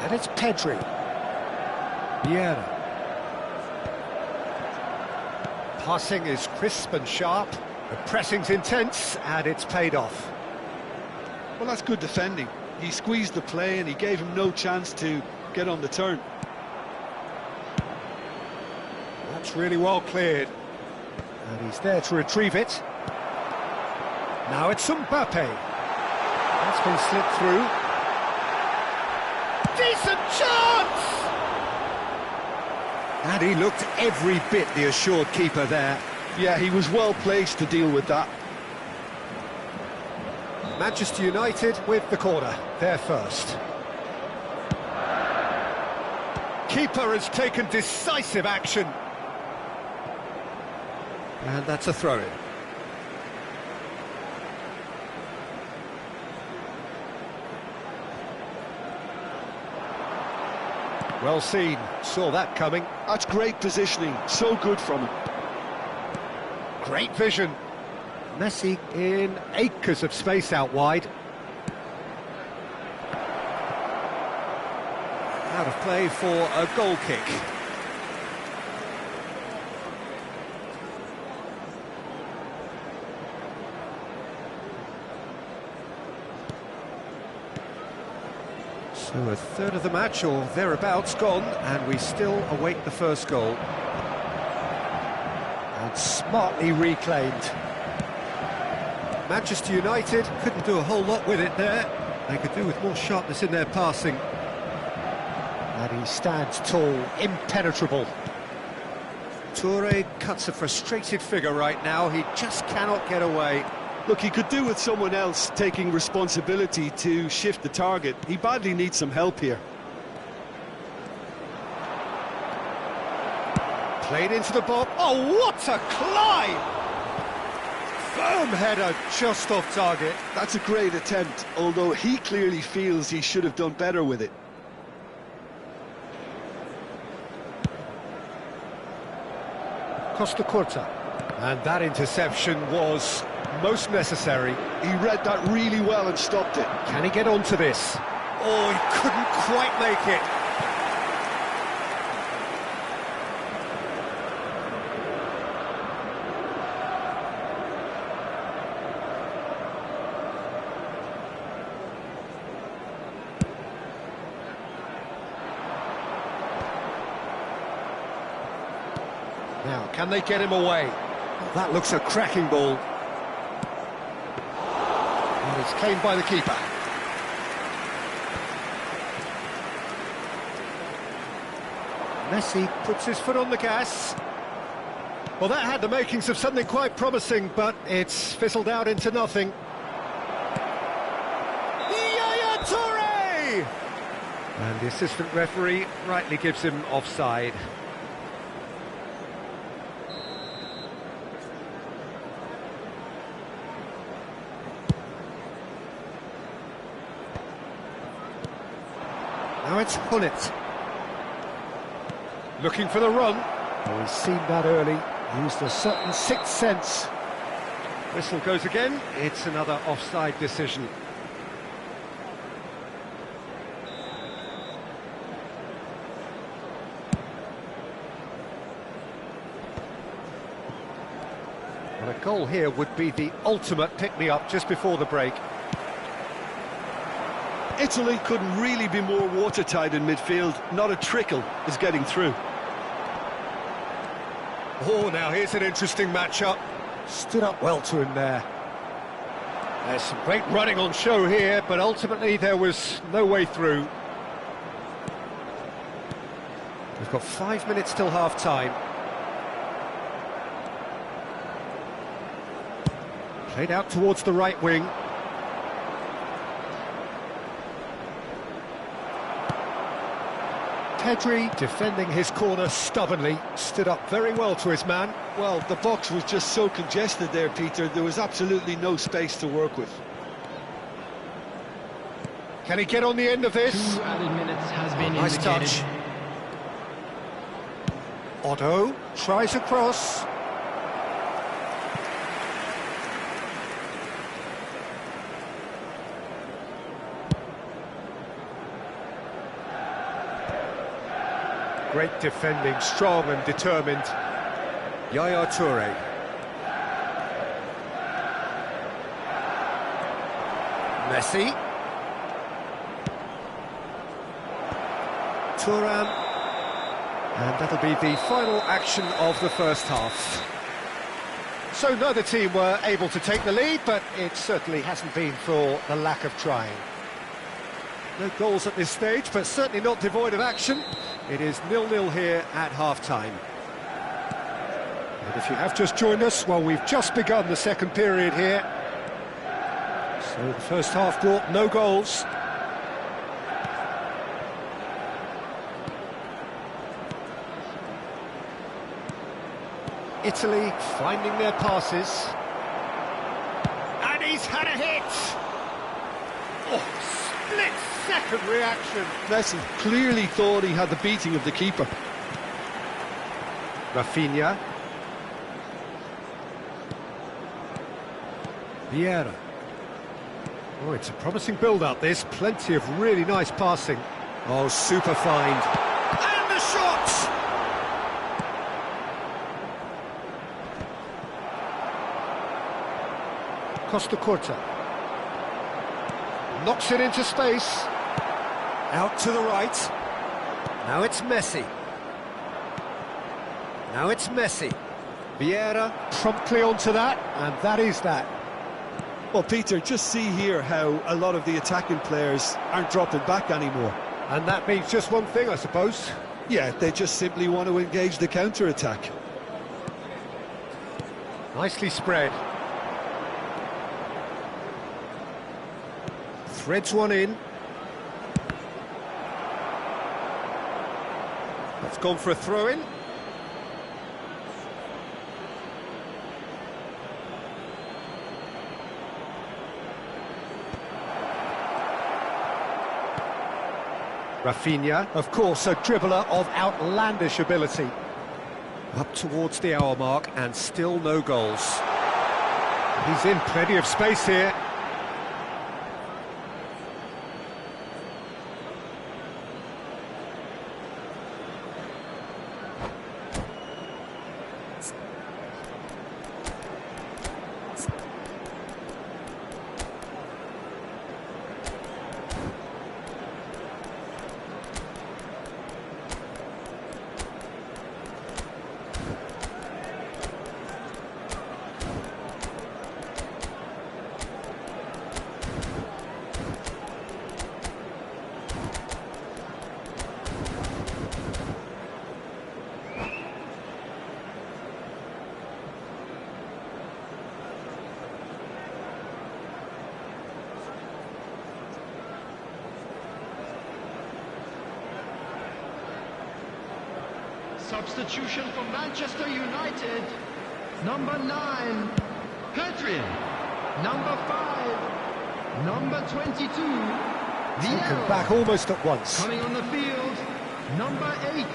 And it's Pedri. Vieira. Passing is crisp and sharp, the pressing's intense, and it's paid off. Well, that's good defending. He squeezed the play and he gave him no chance to get on the turn. That's really well cleared. And he's there to retrieve it. Now it's Mbappe. That's been slipped through. Decent chance! And he looked every bit the assured keeper there. Yeah, he was well placed to deal with that. Manchester United with the corner, they're first. Keeper has taken decisive action. And that's a throw-in. Well seen, saw that coming. That's great positioning, so good from him. Great vision. Messi in acres of space out wide. Out of play for a goal kick. So a third of the match or thereabouts gone, and we still await the first goal. And smartly reclaimed. Manchester United couldn't do a whole lot with it there. They could do with more sharpness in their passing. And he stands tall, impenetrable. Toure cuts a frustrated figure right now. He just cannot get away. Look, he could do with someone else taking responsibility to shift the target. He badly needs some help here. Played into the box. Oh, what a climb! Firm header, just off target. That's a great attempt, although he clearly feels he should have done better with it. Costa Curta. And that interception was most necessary. He read that really well and stopped it. Can he get onto this? Oh, he couldn't quite make it. Now, can they get him away? Well, that looks a cracking ball. And it's claimed by the keeper. Messi puts his foot on the gas. Well, that had the makings of something quite promising, but it's fizzled out into nothing. Yaya Toure! And the assistant referee rightly gives him offside. Now it's Hullet. Looking for the run. Oh, he's seen that early. Used a certain sixth sense. Whistle goes again. It's another offside decision. Well, a goal here would be the ultimate pick-me-up just before the break. Italy couldn't really be more watertight in midfield. Not a trickle is getting through. Oh, now here's an interesting matchup. Stood up well to him there. There's some great running on show here, but ultimately there was no way through. We've got 5 minutes till half-time. Played out towards the right wing. Pedri defending his corner stubbornly, stood up very well to his man. Well, the box was just so congested there, Peter, there was absolutely no space to work with. Can he get on the end of this? 2 added minutes has been Nice indicated. touch. Otto tries a cross. Great defending, strong and determined. Yaya Toure. Messi. Thuram. And that'll be the final action of the first half. So neither team were able to take the lead, but it certainly hasn't been for the lack of trying. No goals at this stage, but certainly not devoid of action. It is 0-0 here at half-time. And if you have just joined us, well, we've just begun the second period here. So So the first half brought no goals. Italy finding their passes. And he's had a hit! Oh, split-second reaction. Messi clearly thought he had the beating of the keeper. Rafinha. Vieira. Oh, it's a promising build-up, this. Plenty of really nice passing. Oh, super find. And the shot! Costa Curta. Knocks it into space. Out to the right. Now it's Messi. Now it's Messi. Vieira promptly onto that, and that is that. Well, Peter, just see here how a lot of the attacking players aren't dropping back anymore. And that means just one thing, I suppose. Yeah, they just simply want to engage the counter-attack. Nicely spread. Threads one in. That's gone for a throw-in. Rafinha, of course, a dribbler of outlandish ability. Up towards the hour mark and still no goals. He's in plenty of space here. Substitution for Manchester United. Number 9, Metrang. Number 5, number 22, Taken back almost at once. coming on the field. Number 8,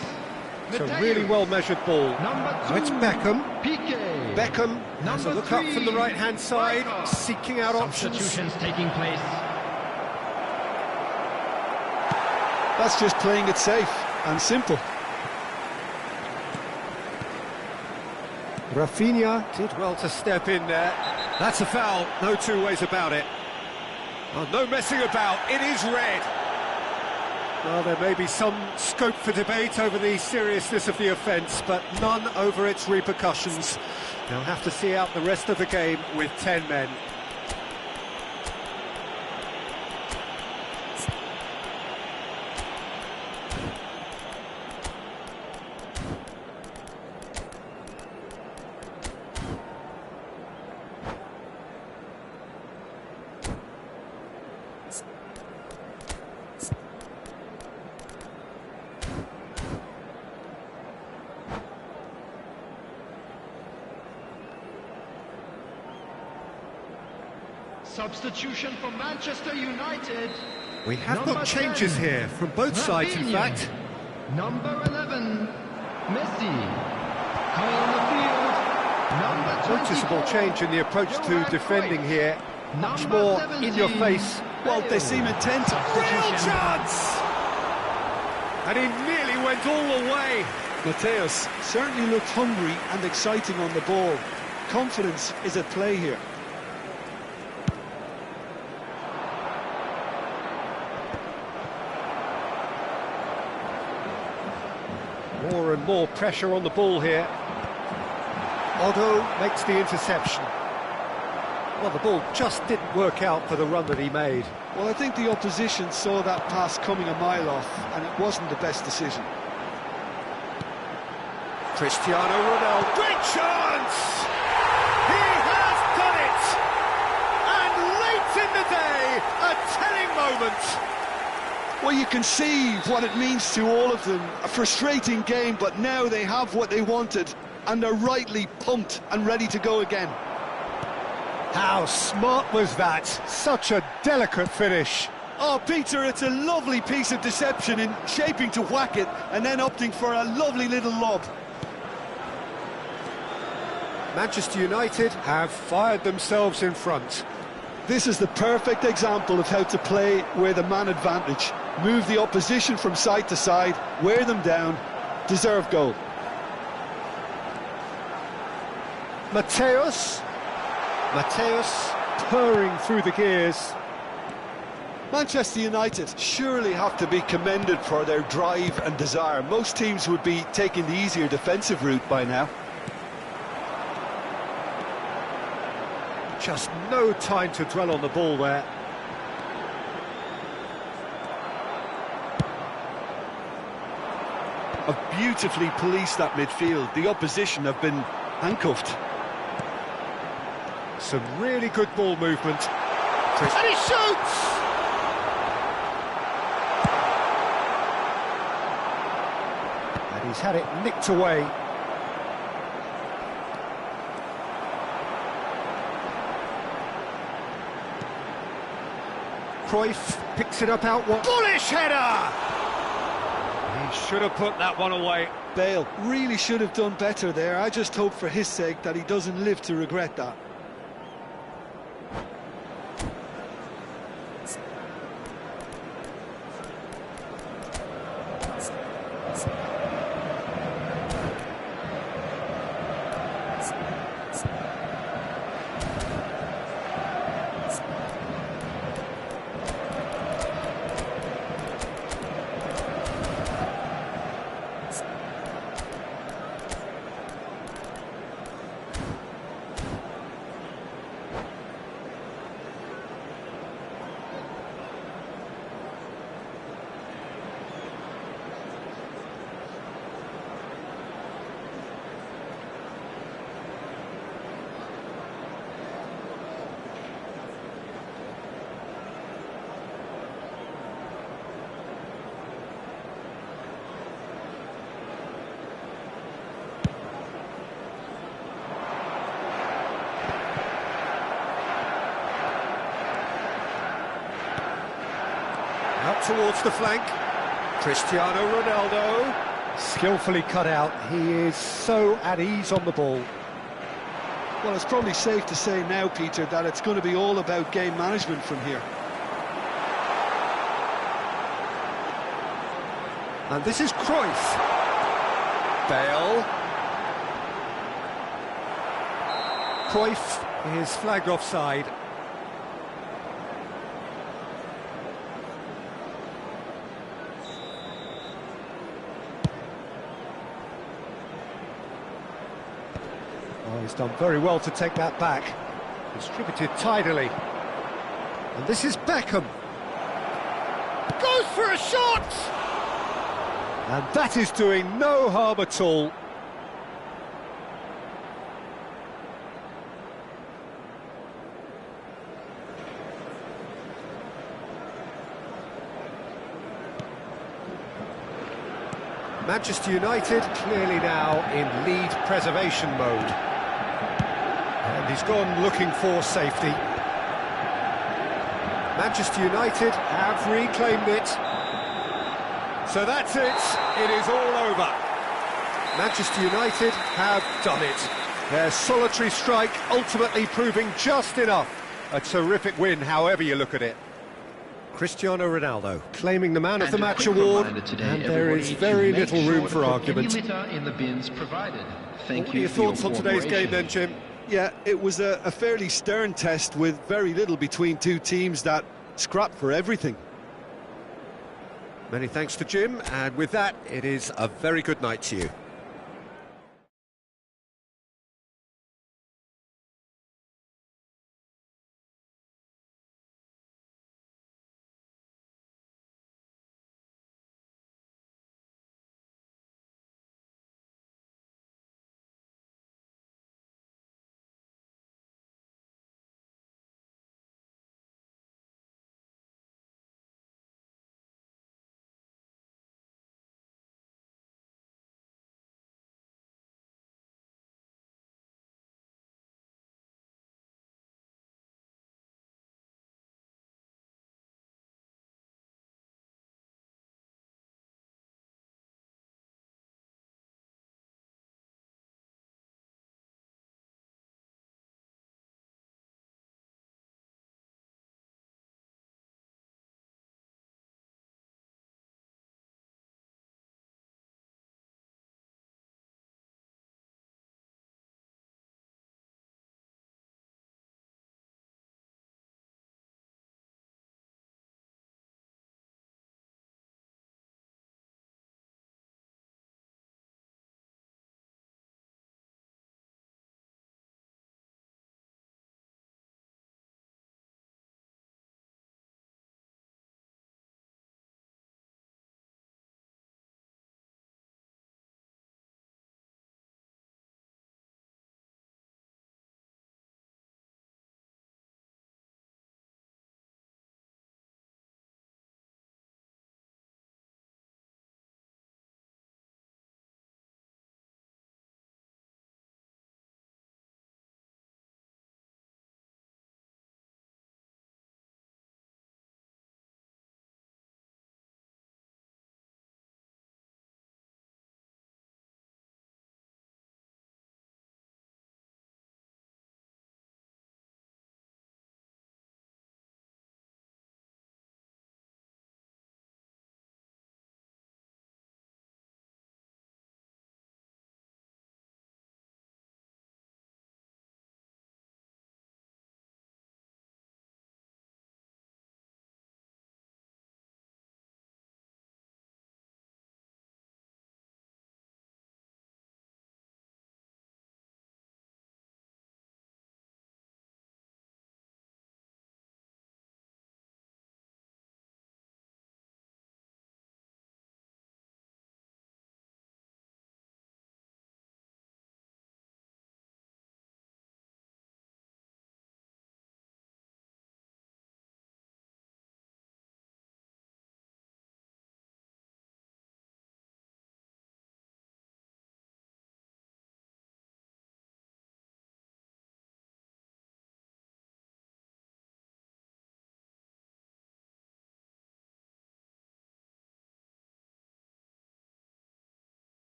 It's a really well-measured ball. Number 2, Now it's Beckham. Piqué. Beckham has a Number look up 3, from the right-hand side, Striker. seeking out options. Substitutions taking place. That's just playing it safe and simple. Rafinha did well to step in there. That's a foul, no two ways about it. Oh, no messing about, it is red. Well, there may be some scope for debate over the seriousness of the offence, but none over its repercussions. They'll have to see out the rest of the game with 10 men. Substitution for Manchester United. We have Number got changes 10, here, from both sides in Rafinha. fact. Number 11, Messi. Coming on the field, number 24. Noticeable change in the approach to Johan defending Cruyff. here. Much Number more 17, in your face. Well, they seem intent. Real chance! And he nearly went all the way. Mateus certainly looked hungry and exciting on the ball. Confidence is at play here. More and more pressure on the ball here. Otto makes the interception. Well, the ball just didn't work out for the run that he made. Well, I think the opposition saw that pass coming a mile off, and it wasn't the best decision. Cristiano Ronaldo. Great chance! He has done it! And late in the day, Well, you can see what it means to all of them. A frustrating game, but now they have what they wanted, and they're rightly pumped and ready to go again. How smart was that? Such a delicate finish. Oh, Peter, it's a lovely piece of deception in shaping to whack it and then opting for a lovely little lob. Manchester United have fired themselves in front. This is the perfect example of how to play with a man advantage. Move the opposition from side to side, wear them down, deserve goal. Mateus purring through the gears. Manchester United surely have to be commended for their drive and desire. Most teams would be taking the easier defensive route by now. Just no time to dwell on the ball there. Have beautifully policed that midfield. The opposition have been handcuffed. Some really good ball movement. And he shoots! And he's had it nicked away. Cruyff picks it up out. Bullish header! He should have put that one away. Bale really should have done better there. I just hope for his sake that he doesn't live to regret that. Out towards the flank. Cristiano Ronaldo. Skillfully cut out. He is so at ease on the ball. Well, it's probably safe to say now, Peter, that it's going to be all about game management from here. And this is Cruyff. Bale. Cruyff is flagged offside. Oh, he's done very well to take that back. Distributed tidily. And this is Beckham. Goes for a shot! And that is doing no harm at all. Manchester United clearly now in lead preservation mode. And he's gone looking for safety. Manchester United have reclaimed it. So that's it. It is all over. Manchester United have done it. Their solitary strike ultimately proving just enough. A terrific win, however you look at it. Cristiano Ronaldo claiming the Man of the Match award, and there is very little room for argument. What are your thoughts on today's game then, Jim? Yeah, it was a fairly stern test with very little between two teams that scrapped for everything. Many thanks to Jim, and with that, it is a very good night to you.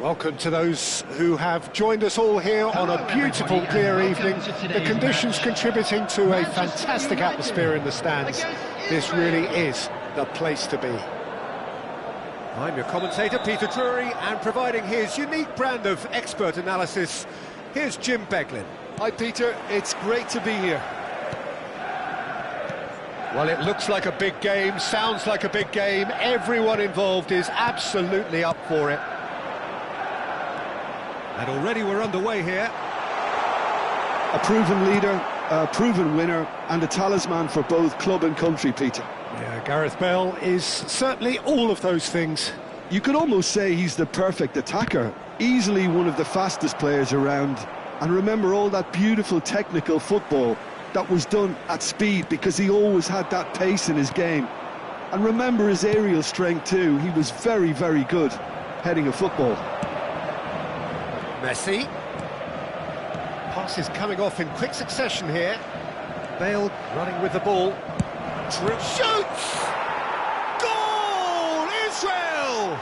Welcome to those who have joined us all here on a beautiful, clear evening. The conditions contributing to a fantastic atmosphere in the stands. This really is the place to be. I'm your commentator, Peter Drury, and providing his unique brand of expert analysis, here's Jim Beglin. Hi Peter, it's great to be here. Well, it looks like a big game, sounds like a big game. Everyone involved is absolutely up for it. And already we're underway here. A proven leader, a proven winner, and a talisman for both club and country, Peter. Yeah, Gareth Bale is certainly all of those things. You could almost say he's the perfect attacker, easily one of the fastest players around. And remember all that beautiful technical football that was done at speed, because he always had that pace in his game. And remember his aerial strength too. He was very, very good heading a football. Messi. Passes coming off in quick succession here. Bale running with the ball. Shoots! Goal! Israel!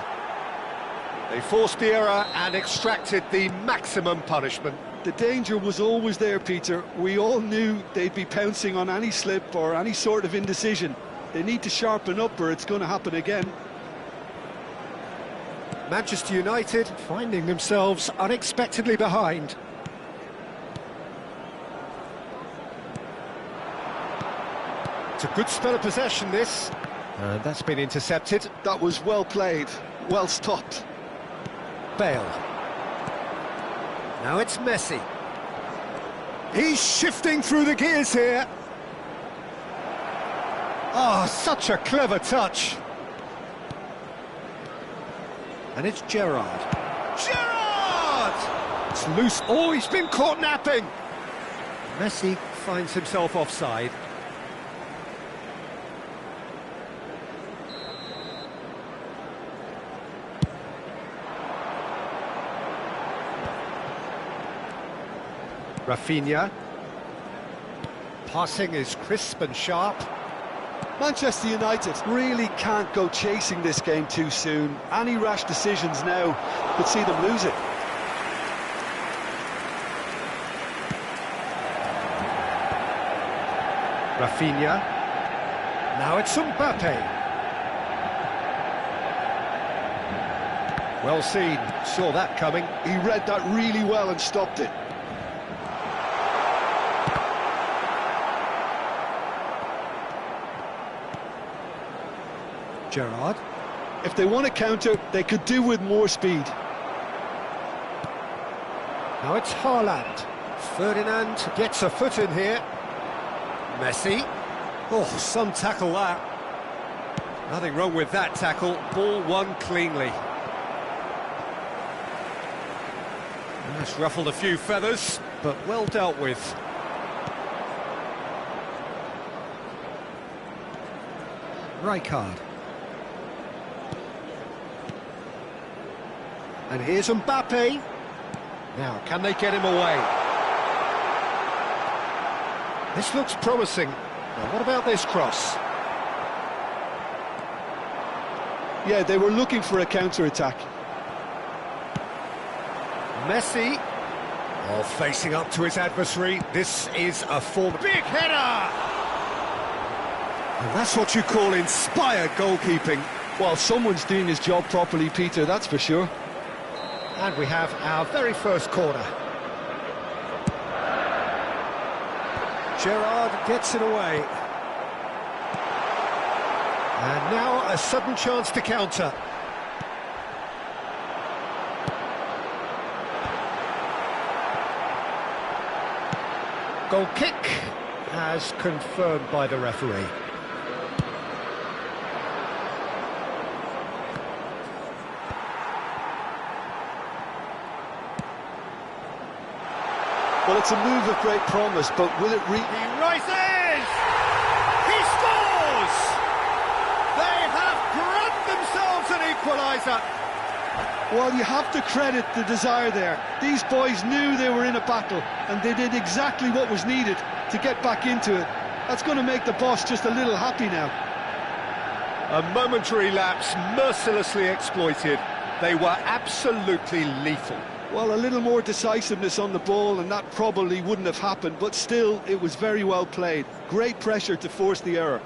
They forced the error and extracted the maximum punishment. The danger was always there, Peter. We all knew they'd be pouncing on any slip or any sort of indecision. They need to sharpen up or it's going to happen again. Manchester United finding themselves unexpectedly behind. It's a good spell of possession, this. And that's been intercepted. That was well played, well stopped. Bale. Now it's Messi. He's shifting through the gears here. Oh, such a clever touch. And it's Gerrard. Gerrard! It's loose. Oh, he's been caught napping. Messi finds himself offside. Rafinha. Passing is crisp and sharp. Manchester United really can't go chasing this game too soon. Any rash decisions now could see them lose it. Rafinha. Now it's Mbappe. Well seen, saw that coming. He read that really well and stopped it. Gerrard. If they want to counter, they could do with more speed. Now it's Haaland. Ferdinand gets a foot in here. Messi. Oh, some tackle that. Nothing wrong with that tackle. Ball won cleanly. That's ruffled a few feathers, but well dealt with. Rijkaard. And here's Mbappe. Now, can they get him away? This looks promising. Now, what about this cross? Yeah, they were looking for a counter-attack. Messi. Oh, facing up to his adversary. This is a form. Big header! And that's what you call inspired goalkeeping. Well, someone's doing his job properly, Peter, that's for sure. And we have our very first corner. Gerrard gets it away. And now a sudden chance to counter. Goal kick, as confirmed by the referee. Well, it's a move of great promise, but will it reach? He rises! He scores! They have grabbed themselves an equaliser. Well, you have to credit the desire there. These boys knew they were in a battle, and they did exactly what was needed to get back into it. That's going to make the boss just a little happy now. A momentary lapse, mercilessly exploited. They were absolutely lethal. Well, a little more decisiveness on the ball and that probably wouldn't have happened, but still, it was very well played. Great pressure to force the error.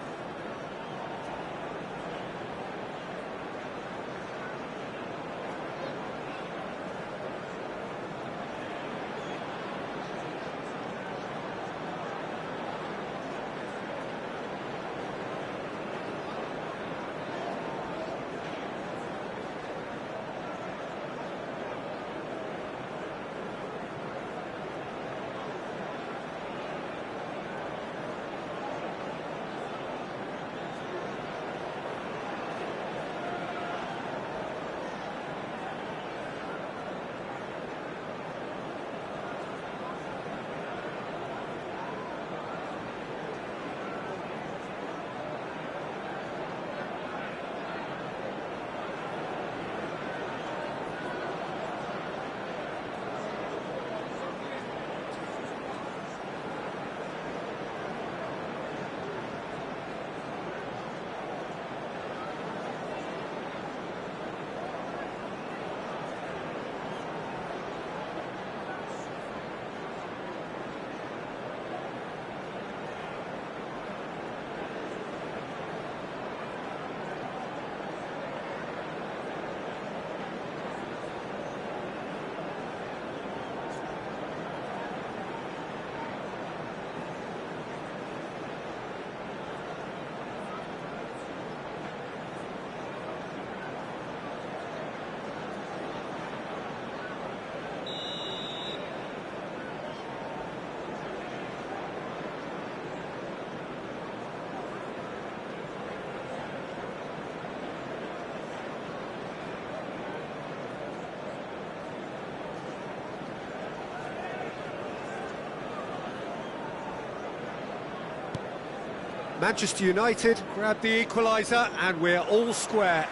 Manchester United grab the equaliser and we're all square.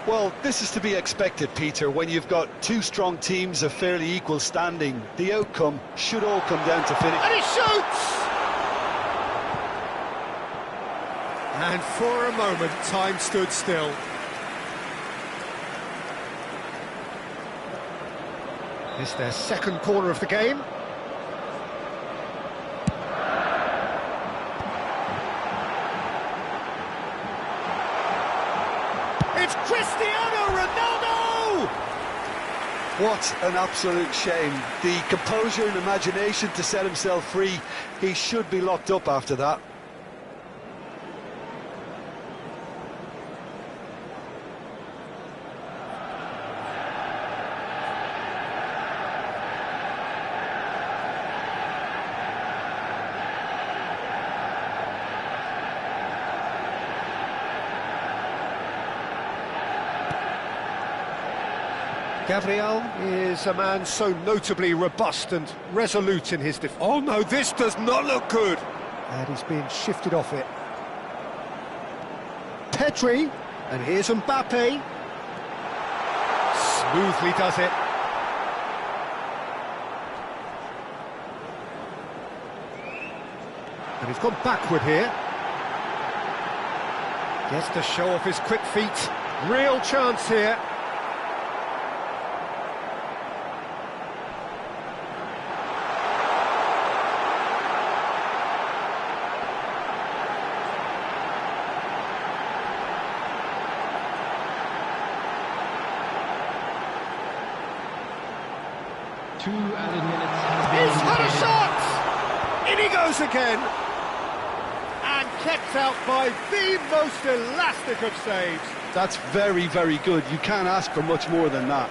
Well, this is to be expected, Peter, when you've got two strong teams of fairly equal standing. The outcome should all come down to finish. And he shoots! And for a moment, time stood still. It's their second corner of the game. It's Cristiano Ronaldo! What an absolute shame. The composure and imagination to set himself free. He should be locked up after that. Gabriel is a man so notably robust and resolute in his defence. Oh no, this does not look good! And he's being shifted off it. Pedri, and here's Mbappe. Smoothly does it. And he's gone backward here. Gets to show off his quick feet. Real chance here. He's had a shot! In he goes again! And kept out by the most elastic of saves. That's very, very good. You can't ask for much more than that.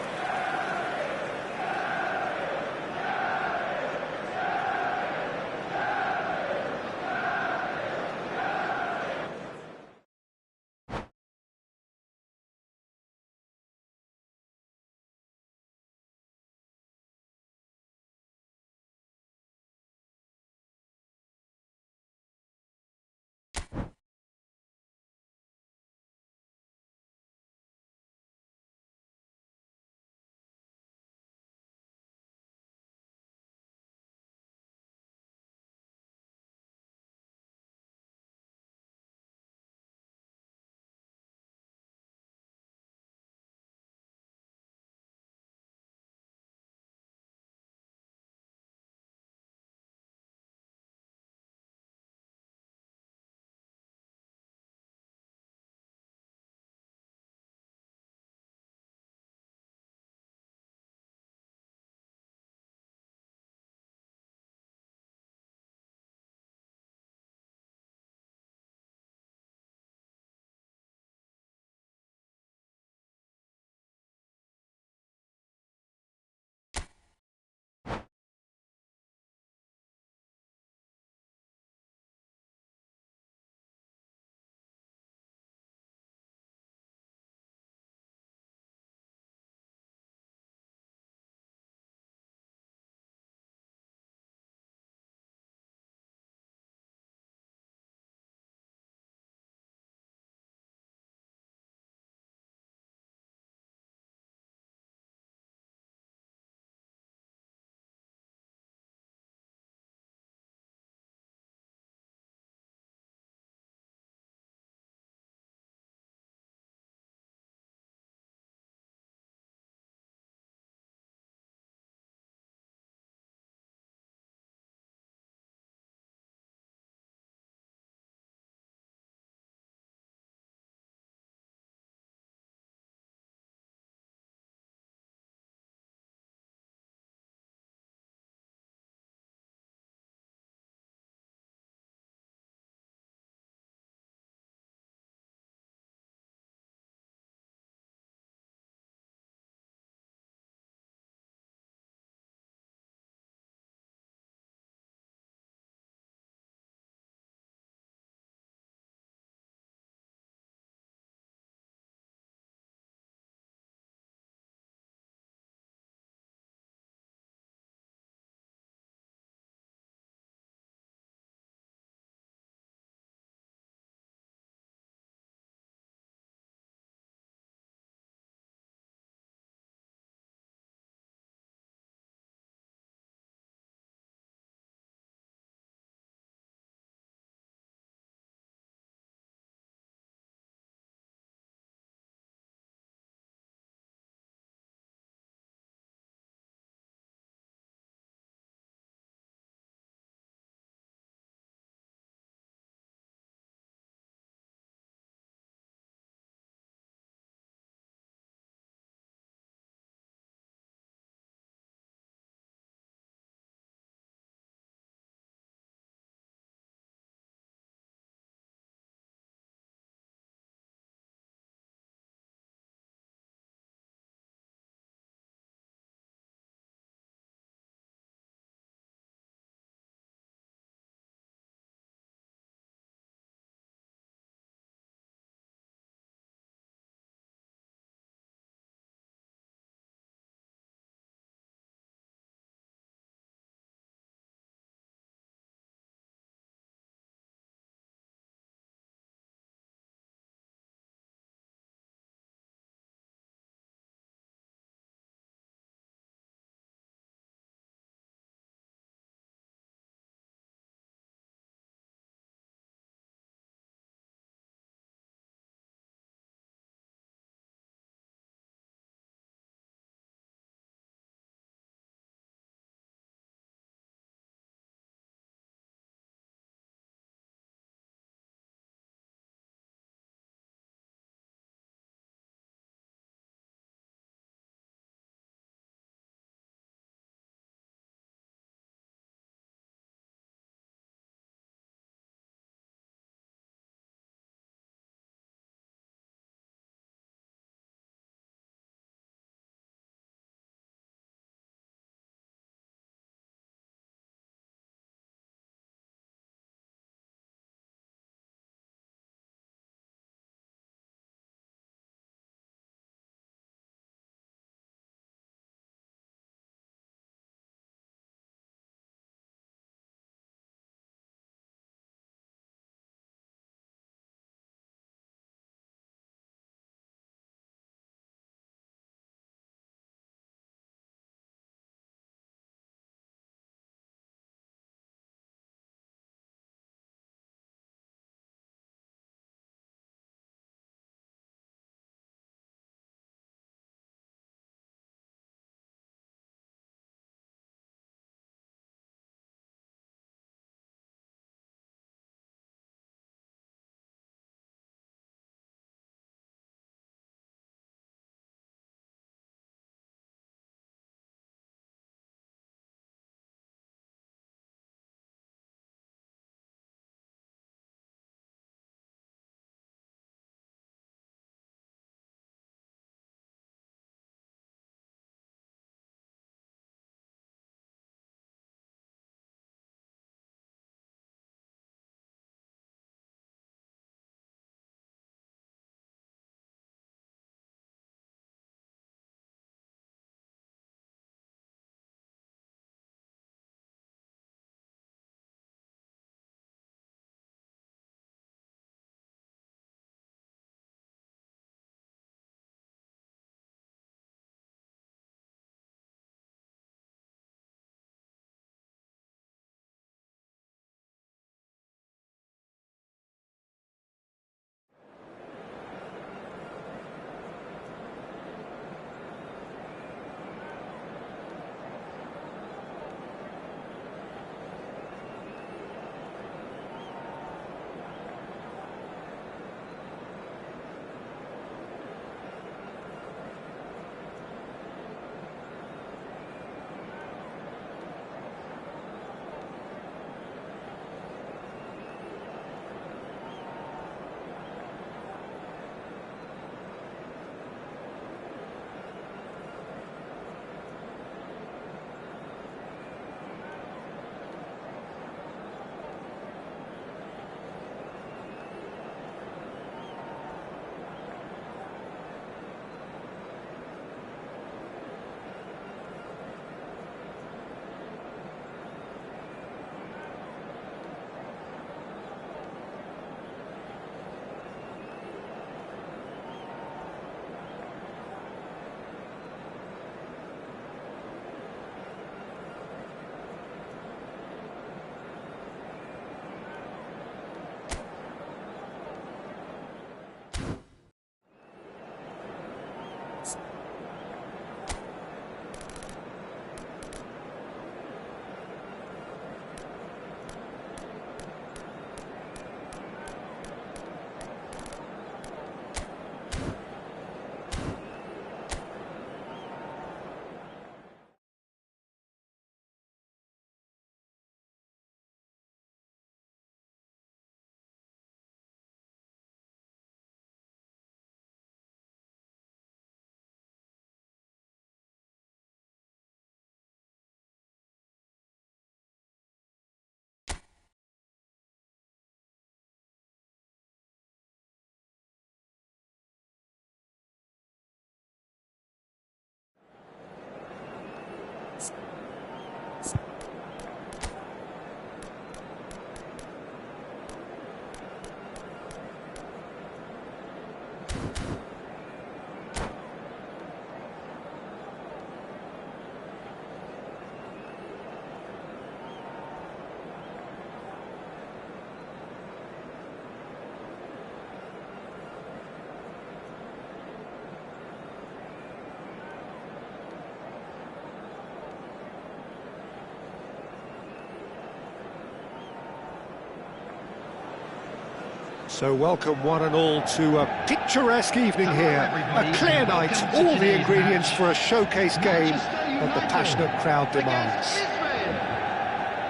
So welcome one and all to a picturesque evening here. A clear night, all the ingredients for a showcase game that the passionate crowd demands.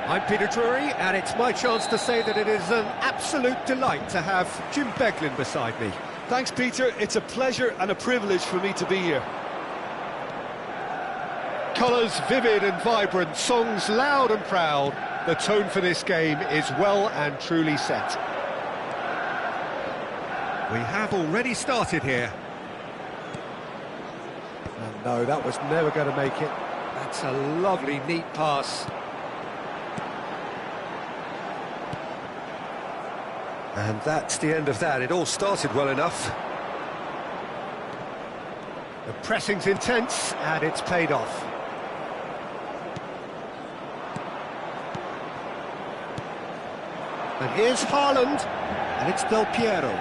I'm Peter Drury, and it's my chance to say that it is an absolute delight to have Jim Beglin beside me. Thanks, Peter. It's a pleasure and a privilege for me to be here. Colours vivid and vibrant, songs loud and proud. The tone for this game is well and truly set. We have already started here. And no, that was never going to make it. That's a lovely, neat pass. And that's the end of that. It all started well enough. The pressing's intense, and it's paid off. And here's Haaland, and it's Del Piero.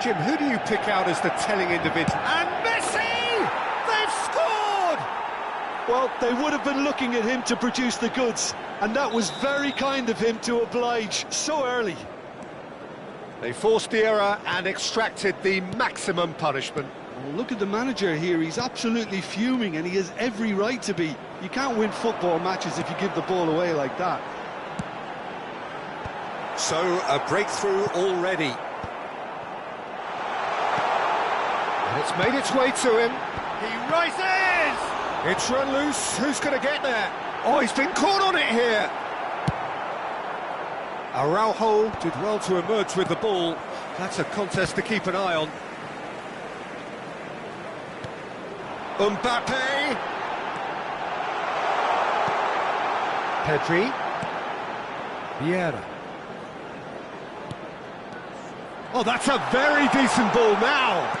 Jim, who do you pick out as the telling individual? And Messi! They've scored! Well, they would have been looking at him to produce the goods, and that was very kind of him to oblige so early. They forced the error and extracted the maximum punishment. Well, look at the manager here, he's absolutely fuming, and he has every right to be. You can't win football matches if you give the ball away like that. So, a breakthrough already. And it's made its way to him. He rises! It's run loose. Who's going to get there? Oh, he's been caught on it here. Araujo did well to emerge with the ball. That's a contest to keep an eye on. Mbappe. Pedri. Vieira. Oh, that's a very decent ball now.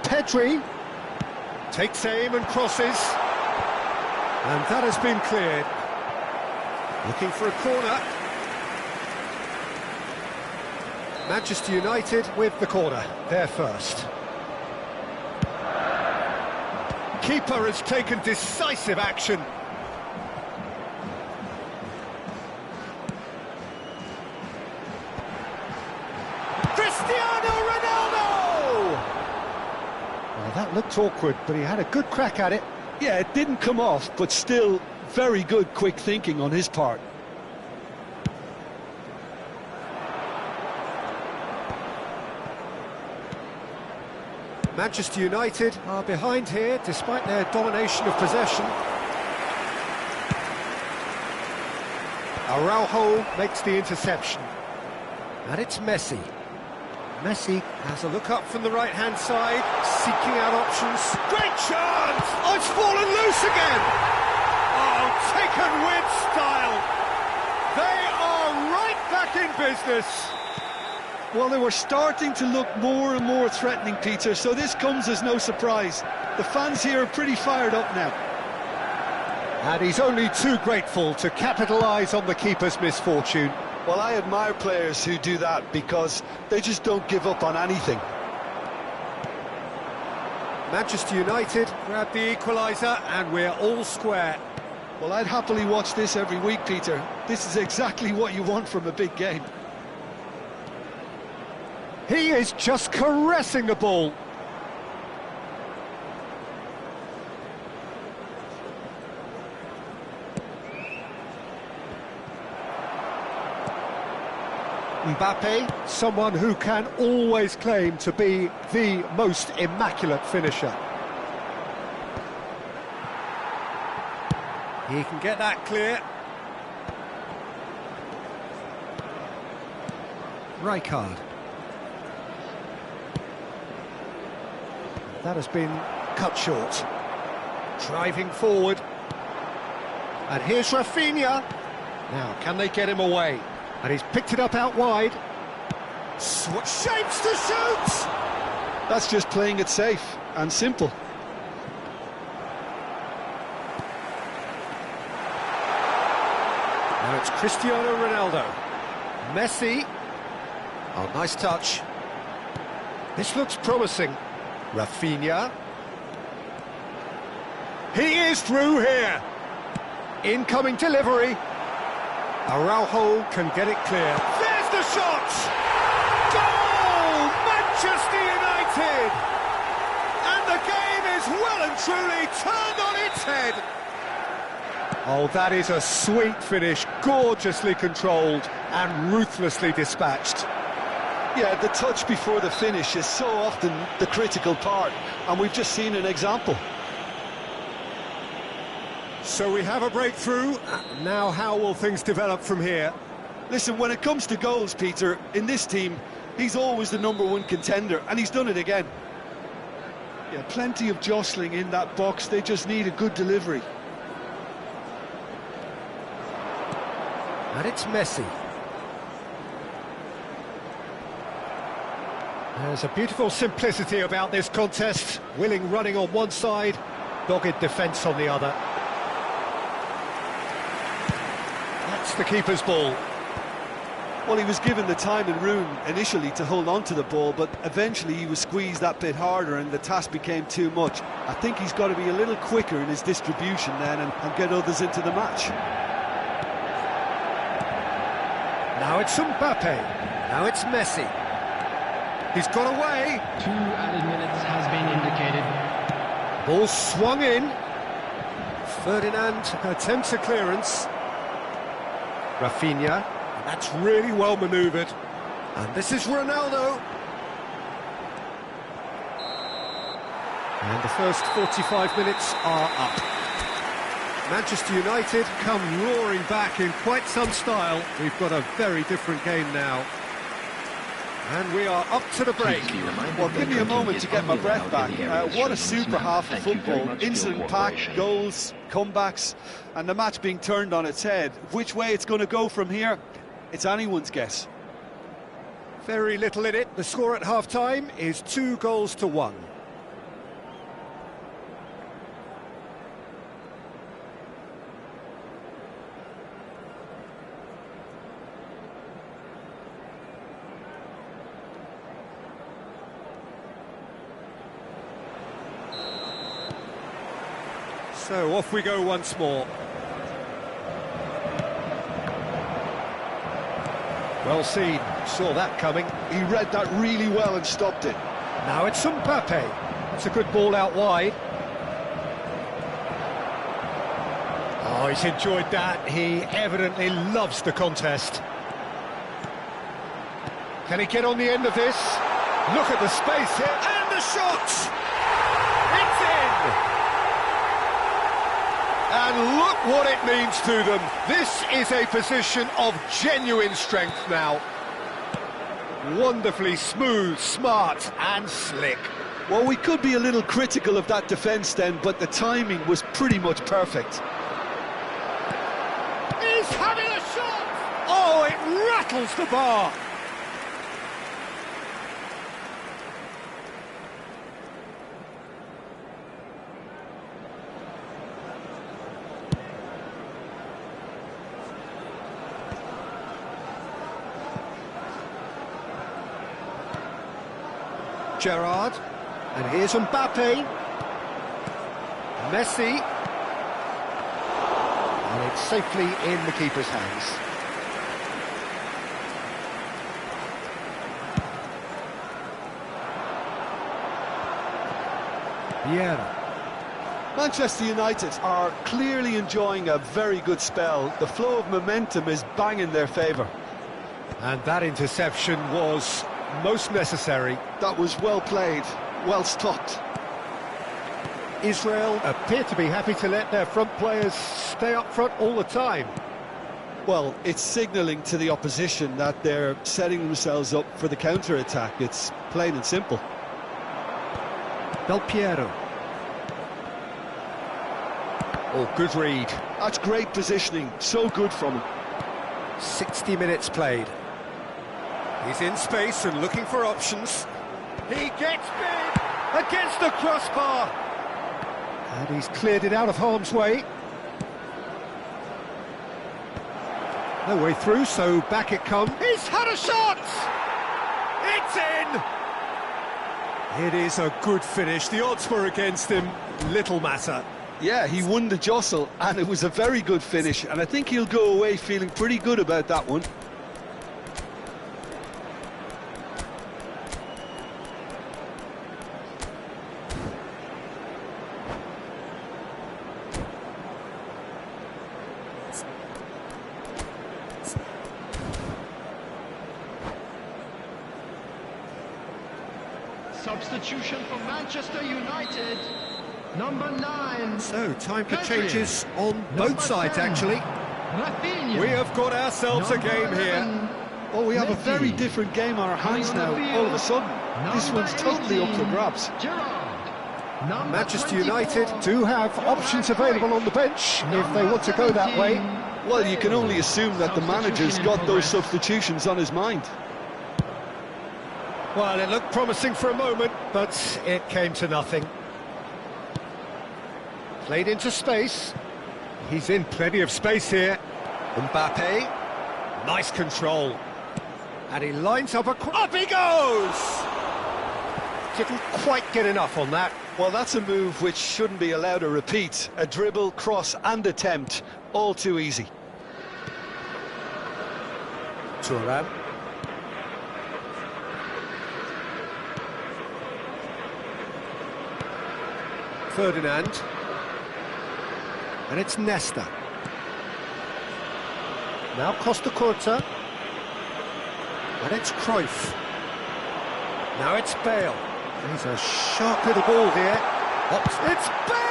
Pedri takes aim and crosses. And that has been cleared. Looking for a corner. Manchester United with the corner. They're first. Keeper has taken decisive action. Cristiano Ronaldo! Well, that looked awkward, but he had a good crack at it. Yeah, it didn't come off, but still very good quick thinking on his part. Manchester United are behind here, despite their domination of possession. Araujo makes the interception. And it's Messi. Messi has a look up from the right-hand side, seeking out options. Great chance! Oh, it's fallen loose again! Oh, taken with style! They are right back in business! Well, they were starting to look more and more threatening, Peter, so this comes as no surprise. The fans here are pretty fired up now. And he's only too grateful to capitalise on the keeper's misfortune. Well, I admire players who do that because they just don't give up on anything. Manchester United grab the equaliser and we're all square. Well, I'd happily watch this every week, Peter. This is exactly what you want from a big game. He is just caressing the ball. Mbappe, someone who can always claim to be the most immaculate finisher. He can get that clear. Rijkaard. That has been cut short. Driving forward. And here's Rafinha. Now, can they get him away? And he's picked it up out wide. Shapes to shoot! That's just playing it safe and simple. Now it's Cristiano Ronaldo. Messi. Oh, nice touch. This looks promising. Rafinha. He is through here. Incoming delivery. Araujo can get it clear. There's the shot! Goal! Manchester United! And the game is well and truly turned on its head. Oh, that is a sweet finish, gorgeously controlled and ruthlessly dispatched. Yeah, the touch before the finish is so often the critical part, and we've just seen an example. So we have a breakthrough. Now how will things develop from here? Listen, when it comes to goals, Peter, in this team, he's always the #1 contender, and he's done it again. Yeah, plenty of jostling in that box, they just need a good delivery. And it's Messi. There's a beautiful simplicity about this contest. Willing running on one side, dogged defence on the other. That's the keeper's ball. Well, he was given the time and room initially to hold on to the ball, but eventually he was squeezed that bit harder and the task became too much. I think he's got to be a little quicker in his distribution then and get others into the match. Now it's Mbappe. Now it's Messi. He's got away. 2 added minutes has been indicated. Ball swung in. Ferdinand attempts a clearance. Rafinha. That's really well manoeuvred. And this is Ronaldo. And the first 45 minutes are up. Manchester United come roaring back in quite some style. We've got a very different game now. And we are up to the break. Well, give me a moment to get my breath back. What a super half of football. Incident-packed, goals, comebacks, and the match being turned on its head. Which way it's going to go from here, it's anyone's guess. Very little in it. The score at half-time is 2-1. So off we go once more. Well seen, saw that coming. He read that really well and stopped it. Now it's Mbappe. It's a good ball out wide. Oh, he's enjoyed that. He evidently loves the contest. Can he get on the end of this? Look at the space here, and the shot! It's in! And look what it means to them. This is a position of genuine strength now. Wonderfully smooth, smart and slick. Well, we could be a little critical of that defence then, but the timing was pretty much perfect. He's having a shot! Oh, it rattles the bar. Gerrard, and here's Mbappe, Messi, and it's safely in the keeper's hands. Vieira. Manchester United are clearly enjoying a very good spell. The flow of momentum is bang in their favour. And that interception was most necessary. That was well played, well stopped. Israel appear to be happy to let their front players stay up front all the time. Well, it's signalling to the opposition that they're setting themselves up for the counter-attack. It's plain and simple. Del Piero. Oh, good read. That's great positioning, so good from him. 60 minutes played. He's in space and looking for options. He gets big against the crossbar. And he's cleared it out of harm's way. No way through, so back it comes. He's had a shot! It's in! It is a good finish. The odds were against him. Little matter. Yeah, he won the jostle, and it was a very good finish, and I think he'll go away feeling pretty good about that one. Substitution for Manchester United. Number 9. So, time for Metrang. changes on both sides, 10. actually. Rafinha. We have got ourselves a Number game here. 11. Oh, we have a very Messi. different game on our hands Coming on now, the all of a field. sudden. This Number one's totally up for 18. grabs. Gerrard. Number Manchester 24. United do have options available on the bench if they want to go that way. Well, you can only assume that the manager's got those substitutions on his mind. Well, it looked promising for a moment, but it came to nothing. Played into space. He's in plenty of space here. Mbappe. Nice control. And he lines up up he goes! Didn't quite get enough on that. Well, that's a move which shouldn't be allowed to repeat. A dribble, cross and attempt, all too easy. Thuram. Ferdinand. And it's Nesta. Now Costa Curta. And it's Cruyff. Now it's Bale. He's a sharp little ball here. It's Bale!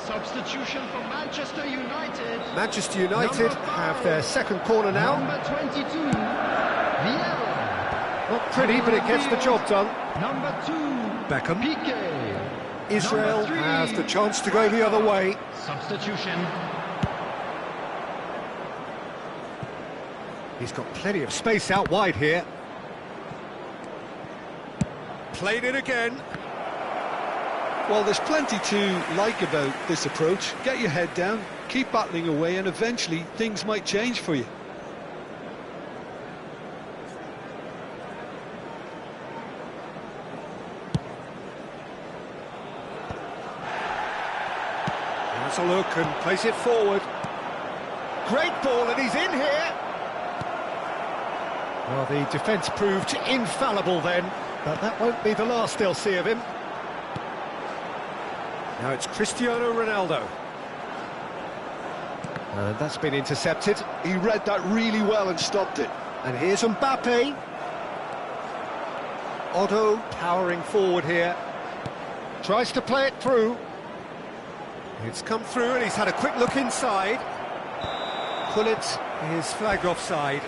Substitution for Manchester United. Manchester United have their second corner now. Number 22. Vieira. Not pretty, but it gets the job done. Number 2. Beckham. Piqué. Israel Number 3. has the chance to go the other way. Substitution. He's got plenty of space out wide here. Played it again. Well, there's plenty to like about this approach. Get your head down, keep battling away, and eventually things might change for you. Has a look and plays it forward. Great ball, and he's in here. Well, the defence proved infallible then, but that won't be the last they'll see of him. Now it's Cristiano Ronaldo. And that's been intercepted. He read that really well and stopped it. And here's Mbappe. Otto powering forward here. Tries to play it through. It's come through and he's had a quick look inside. Pullet is flagged offside.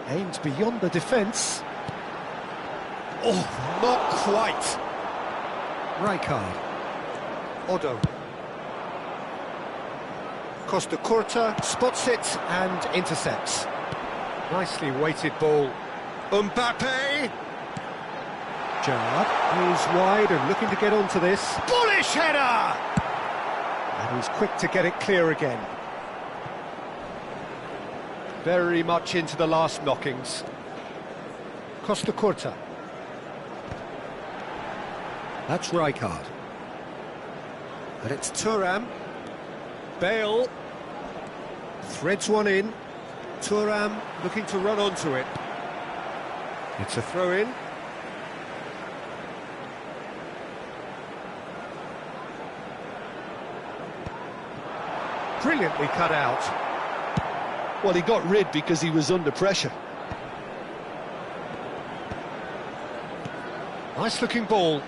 Aimed beyond the defence. Oh, not quite. Rijkaard. Otto. Costa Curta spots it and intercepts. Nicely weighted ball. Mbappe. Gerrard is wide and looking to get onto this. Bullish header! And he's quick to get it clear again. Very much into the last knockings. Costa Curta. That's Rijkaard. And it's Thuram. Bale threads one in. Thuram looking to run onto it. It's a throw-in. brilliantly cut out. Well, he got rid because he was under pressure. Nice looking ball.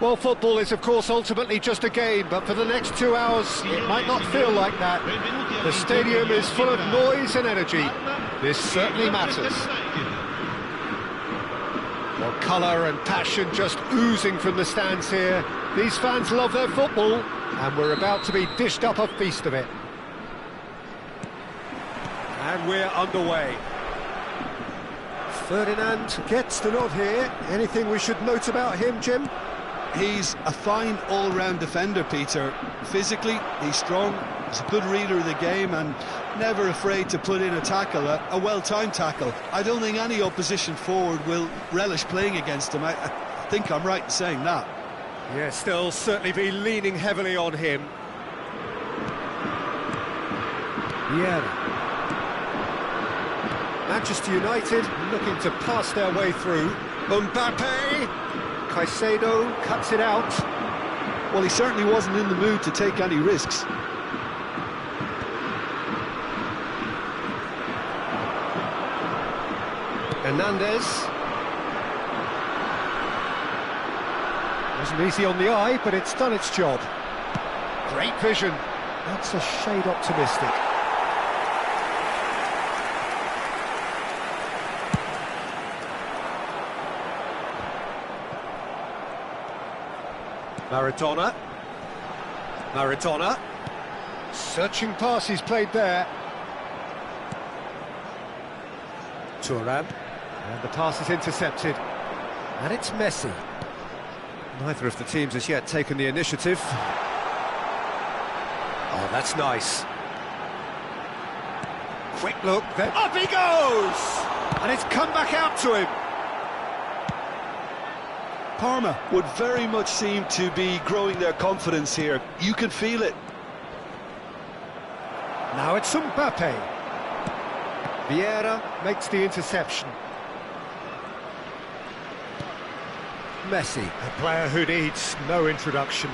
Well, football is, of course, ultimately just a game, but for the next 2 hours, it might not feel like that. The stadium is full of noise and energy. This certainly matters. Well, colour and passion just oozing from the stands here. These fans love their football, and we're about to be dished up a feast of it. And we're underway. Ferdinand gets the nod here. Anything we should note about him, Jim? He's a fine all-round defender, Peter. Physically, he's strong, he's a good reader of the game and never afraid to put in a tackle, a well-timed tackle. I don't think any opposition forward will relish playing against him. I think I'm right in saying that. Yes, they'll certainly be leaning heavily on him. Vieira. Manchester United looking to pass their way through. Mbappe! Caicedo cuts it out. Well, he certainly wasn't in the mood to take any risks. Hernandez. Wasn't easy on the eye, but it's done its job. Great vision. That's a shade optimistic. Maradona. Searching pass he's played there. Thuram. And the pass is intercepted. And it's Messi. Neither of the teams has yet taken the initiative. Oh, that's nice. Quick look, then up he goes! And it's come back out to him. Parma would very much seem to be growing their confidence here. You can feel it. Now it's Mbappe. Vieira makes the interception. Messi, a player who needs no introduction.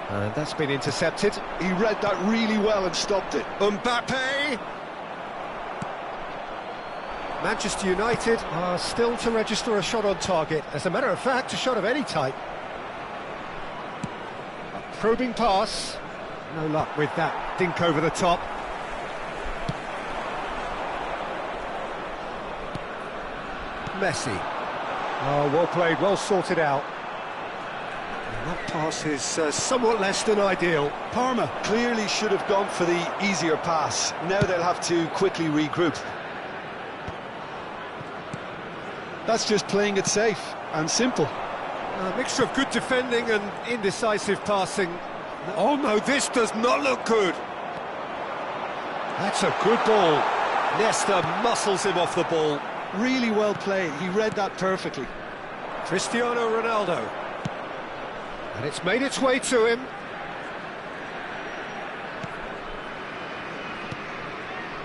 And that's been intercepted. He read that really well and stopped it. Mbappe! Manchester United are still to register a shot on target. As a matter of fact, a shot of any type. A probing pass. No luck with that dink over the top. Messi. Oh, well played, well sorted out. And that pass is somewhat less than ideal. Parma clearly should have gone for the easier pass. Now they'll have to quickly regroup. That's just playing it safe and simple. A mixture of good defending and indecisive passing. Oh no, this does not look good. That's a good ball. Nesta muscles him off the ball. Really well played, he read that perfectly. Cristiano Ronaldo. And it's made its way to him.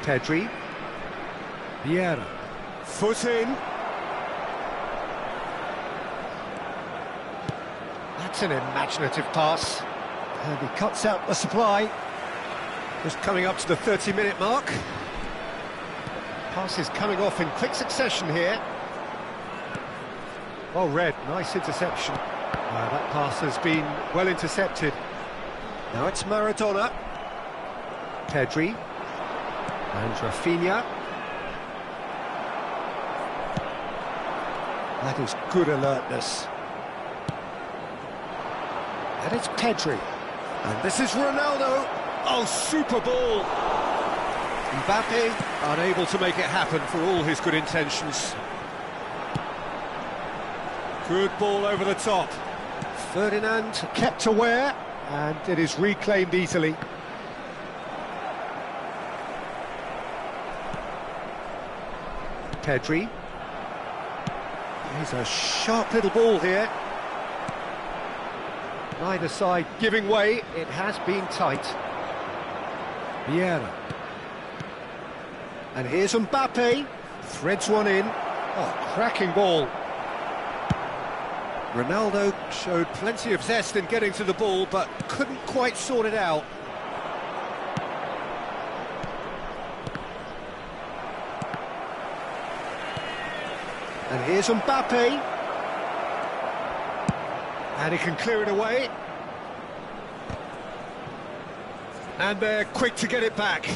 Pedri. Vieira. Foot in. That's an imaginative pass. And he cuts out the supply. Just coming up to the 30-minute mark. Passes coming off in quick succession here. Well read, nice interception. That pass has been well intercepted. Now it's Maradona. Pedri. And Rafinha. That is good alertness. And it's Pedri. And this is Ronaldo. Oh, super ball. Mbappe unable to make it happen for all his good intentions. Good ball over the top. Ferdinand kept aware, and it is reclaimed easily. Pedri. Here's a sharp little ball here. Neither side giving way, it has been tight. Vieira. And here's Mbappe, threads one in. Oh, cracking ball. Ronaldo showed plenty of zest in getting to the ball, but couldn't quite sort it out. And here's Mbappe. And he can clear it away. And they're quick to get it back.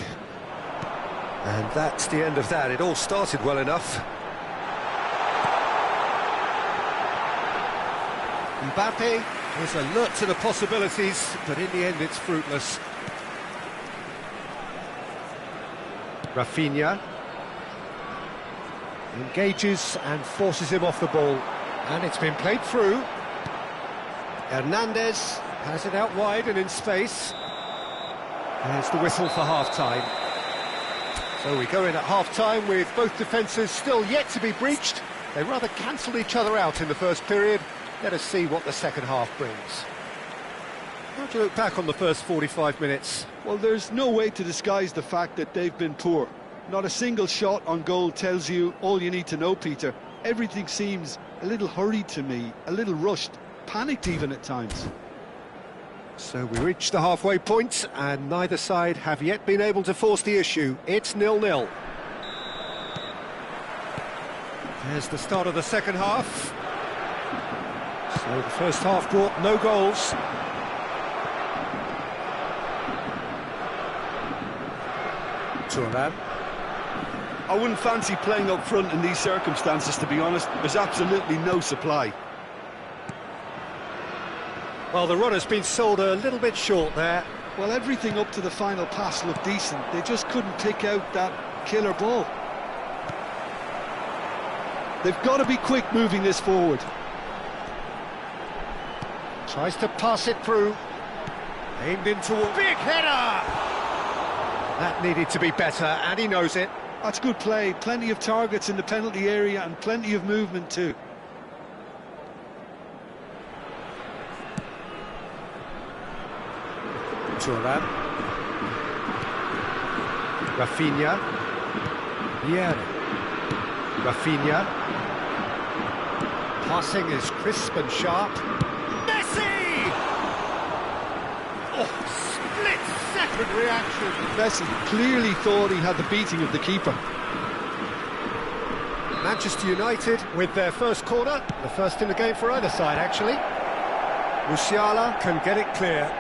And that's the end of that. It all started well enough. Mbappe is alert to the possibilities, but in the end it's fruitless. Rafinha engages and forces him off the ball. And it's been played through. Hernandez has it out wide and in space. There's the whistle for half-time. So we go in at half-time with both defences still yet to be breached. They rather cancelled each other out in the first period. Let us see what the second half brings. How do you look back on the first 45 minutes? Well, there's no way to disguise the fact that they've been poor. Not a single shot on goal tells you all you need to know, Peter. Everything seems a little hurried to me, a little rushed, panicked even at times. So we reach the halfway point, and neither side have yet been able to force the issue. It's 0-0. There's the start of the second half. So the first half brought no goals. Thuram. I wouldn't fancy playing up front in these circumstances, to be honest. There's absolutely no supply. Well, the runner's been sold a little bit short there. Well, everything up to the final pass looked decent. They just couldn't pick out that killer ball. They've got to be quick moving this forward. Tries to pass it through. Aimed into a big header! That needed to be better, and he knows it. That's good play. Plenty of targets in the penalty area and plenty of movement too. Thuram. Rafinha. Vieira. Rafinha. Passing is crisp and sharp. Messi! Oh, split-second reaction. Messi clearly thought he had the beating of the keeper. Manchester United with their first corner, the first in the game for either side, actually. Musiala can get it clear.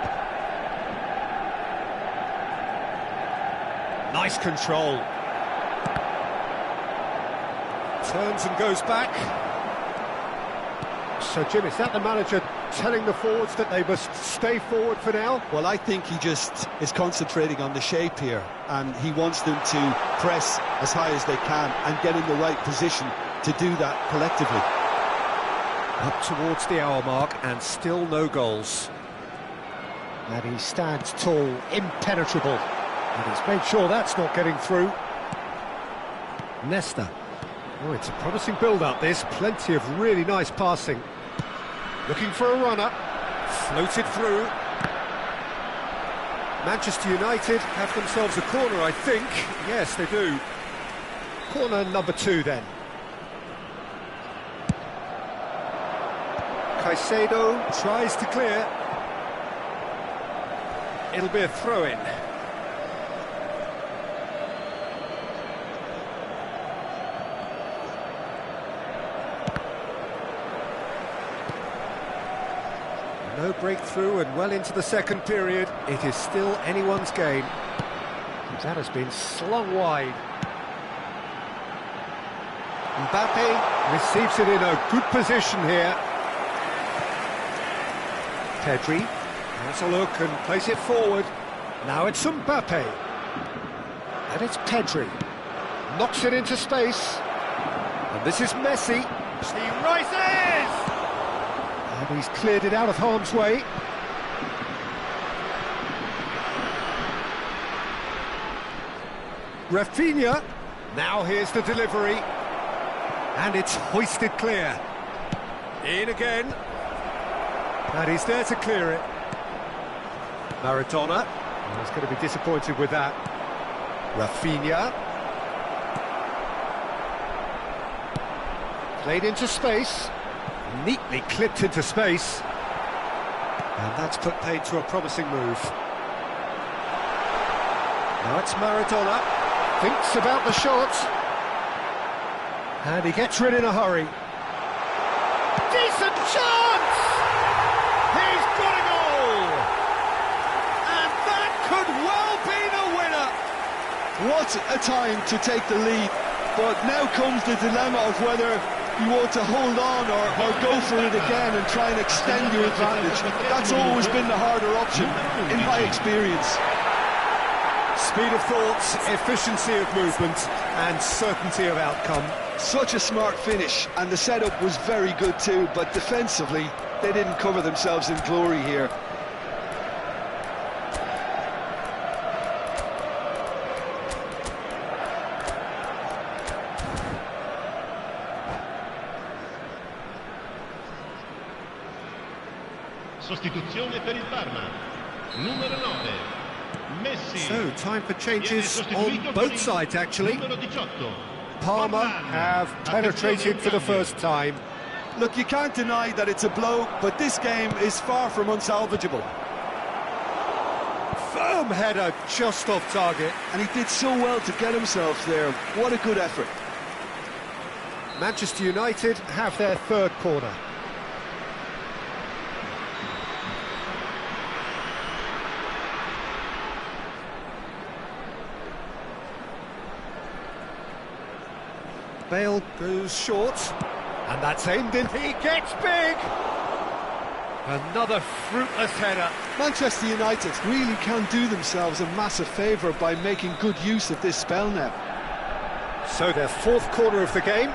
Nice control. Turns and goes back. So, Jim, is that the manager telling the forwards that they must stay forward for now? Well, I think he just is concentrating on the shape here, and he wants them to press as high as they can and get in the right position to do that collectively. Up towards the hour mark and still no goals. And he stands tall, impenetrable. And he's made sure that's not getting through. Nesta. Oh, it's a promising build-up, this. Plenty of really nice passing. Looking for a runner. Floated through. Manchester United have themselves a corner, I think. Yes, they do. Corner number 2, then. Caicedo tries to clear. It'll be a throw-in. No breakthrough and well into the second period. It is still anyone's game. That has been slung wide. Mbappe receives it in a good position here. Pedri has a look and plays it forward. Now it's Mbappe. And it's Pedri. Knocks it into space. And this is Messi. He rises! And he's cleared it out of harm's way. Rafinha. Now here's the delivery. And it's hoisted clear. In again. And he's there to clear it. Maradona. Oh, he's going to be disappointed with that. Rafinha. Played into space. Neatly clipped into space. And that's put paid to a promising move. Now it's Maradona. Thinks about the shot. And he gets rid in a hurry. Decent chance! He's got a goal! And that could well be the winner! What a time to take the lead. But now comes the dilemma of whether you want to hold on or go for it again and try and extend your advantage. That's always been the harder option, in my experience. Speed of thoughts, efficiency of movement, and certainty of outcome. Such a smart finish, and the setup was very good too, but defensively, they didn't cover themselves in glory here. Sostituzione per il Parma. Numero 9. Messi. So, time for changes on both sides, actually. Numero 18. Parma have penetrated for the first time. Look, you can't deny that it's a blow, but this game is far from unsalvageable. Firm header just off target. And he did so well to get himself there. What a good effort. Manchester United have their third corner. Bale goes short, and that's aimed in. He gets big! Another fruitless header. Manchester United really can do themselves a massive favour by making good use of this spell now. So their fourth corner of the game.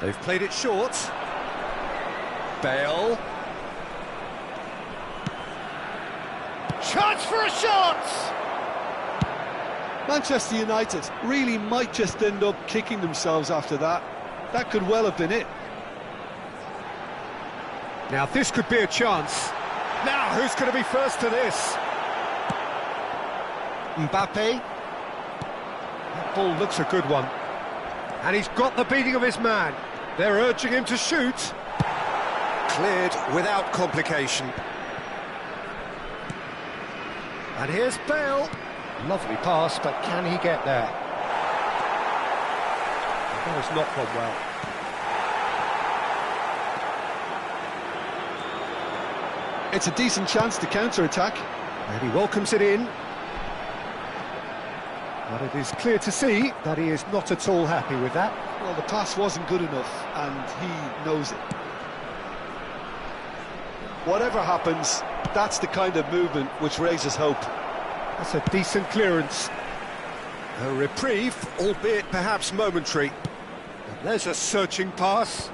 They've played it short. Bale. Chance for a shot! Manchester United really might just end up kicking themselves after that. That could well have been it. Now this could be a chance. Now who's going to be first to this? Mbappe. That ball looks a good one. And he's got the beating of his man. They're urging him to shoot. Cleared without complication. And here's Bale. Lovely pass, but can he get there? That has not gone well. It's a decent chance to counter-attack. And he welcomes it in. But it is clear to see that he is not at all happy with that. Well, the pass wasn't good enough, and he knows it. Whatever happens, that's the kind of movement which raises hope. That's a decent clearance. A reprieve, albeit perhaps momentary. And there's a searching pass.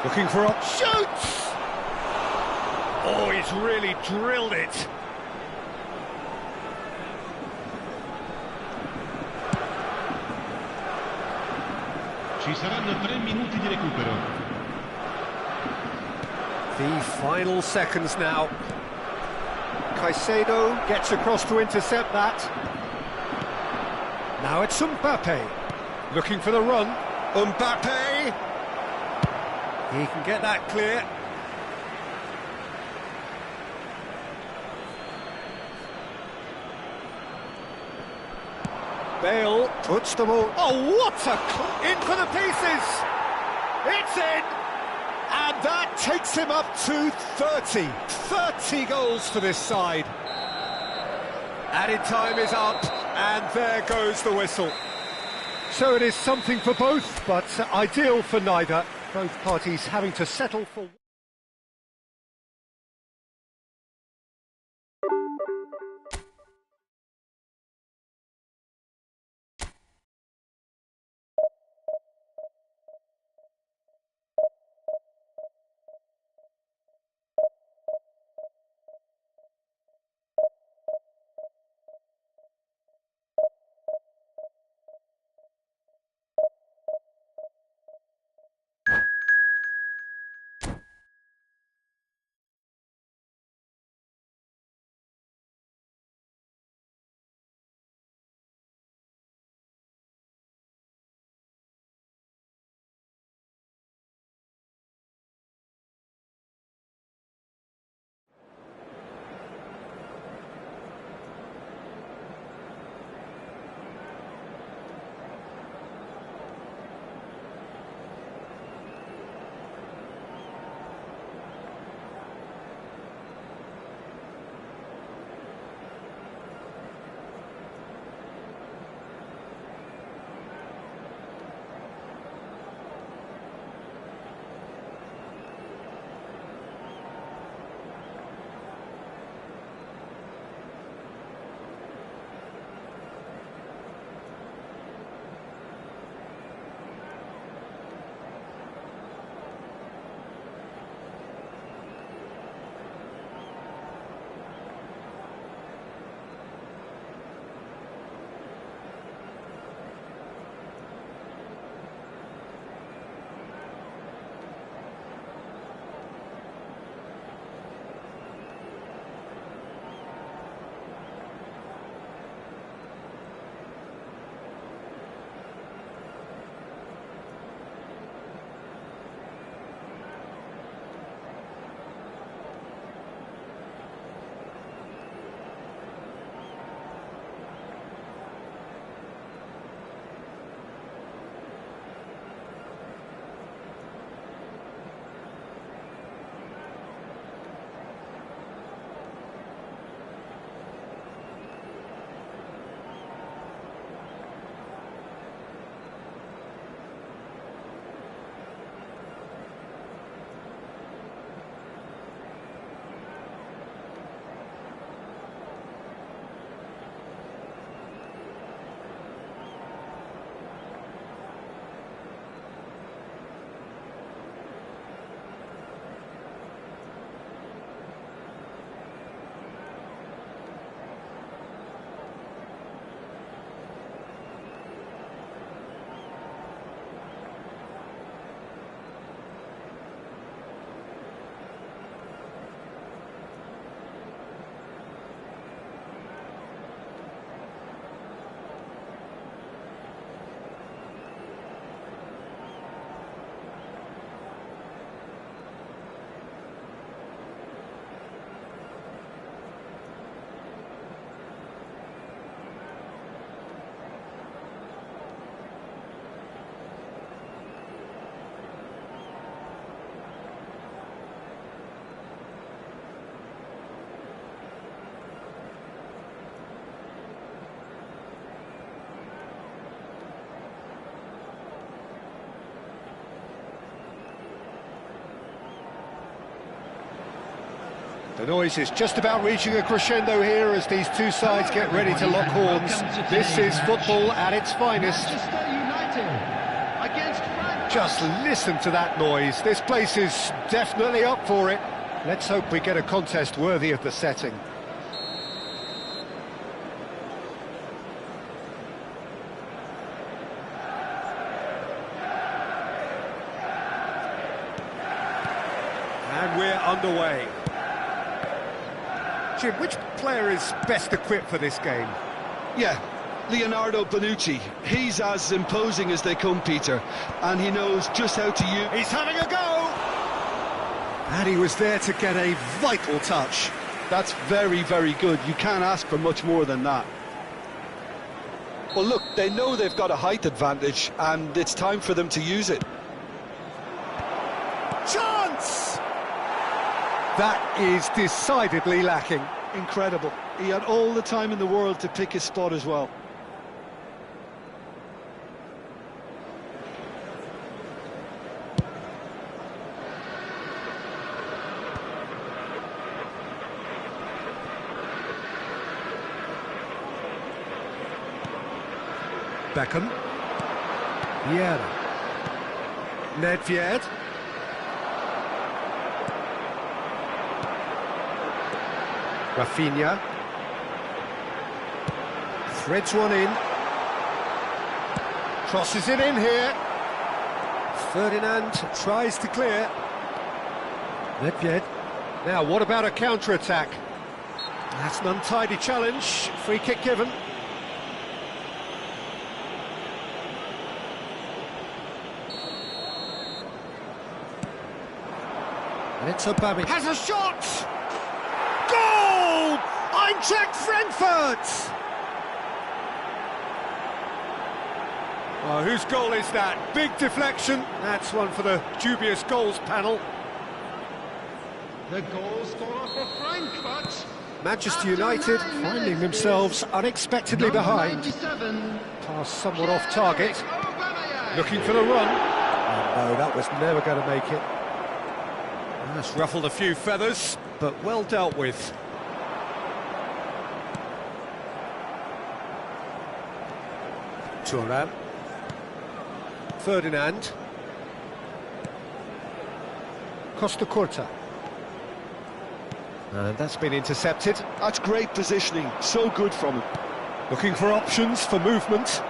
Looking for a... Shoots! Oh, he's really drilled it. Ci saranno 3 minuti di recupero. The final seconds now. Caicedo gets across to intercept that. Now it's Mbappe, looking for the run. Mbappe! He can get that clear. Bale puts the ball... Oh, what a... in for the pieces! It's in! And that takes him up to 30. 30 goals for this side. Added time is up, and there goes the whistle. So it is something for both, but ideal for neither. Both parties having to settle for... The noise is just about reaching a crescendo here as these two sides get ready to lock horns. This is football at its finest. Manchester United against France. Just listen to that noise. This place is definitely up for it. Let's hope we get a contest worthy of the setting. And we're underway. Jim, which player is best equipped for this game? Yeah, Leonardo Bonucci. He's as imposing as they come, Peter, and he knows just how to use... He's having a go! And he was there to get a vital touch. That's very, very good. You can't ask for much more than that. Well, look, they know they've got a height advantage, and it's time for them to use it. Chance! That is decidedly lacking. Incredible. He had all the time in the world to pick his spot as well. Beckham. Vieira. Nedved. Rafinha. Threads one in. Crosses it in here. Ferdinand tries to clear. Nedved. Now, what about a counter-attack? That's an untidy challenge. Free kick given. And it's Aubameyang. Has a shot! Goal! Eintracht Frankfurt! Oh, whose goal is that? Big deflection. That's one for the dubious goals panel. The goal scorer for Frankfurt. Manchester United finding themselves unexpectedly behind. 97. Pass somewhat off target. Aubameyang. Looking for the run. Oh, no, that was never going to make it. That's ruffled a few feathers, but well dealt with. Thuram. Ferdinand. Costa Curta. And that's been intercepted. That's great positioning. So good from him. Looking for options for movement.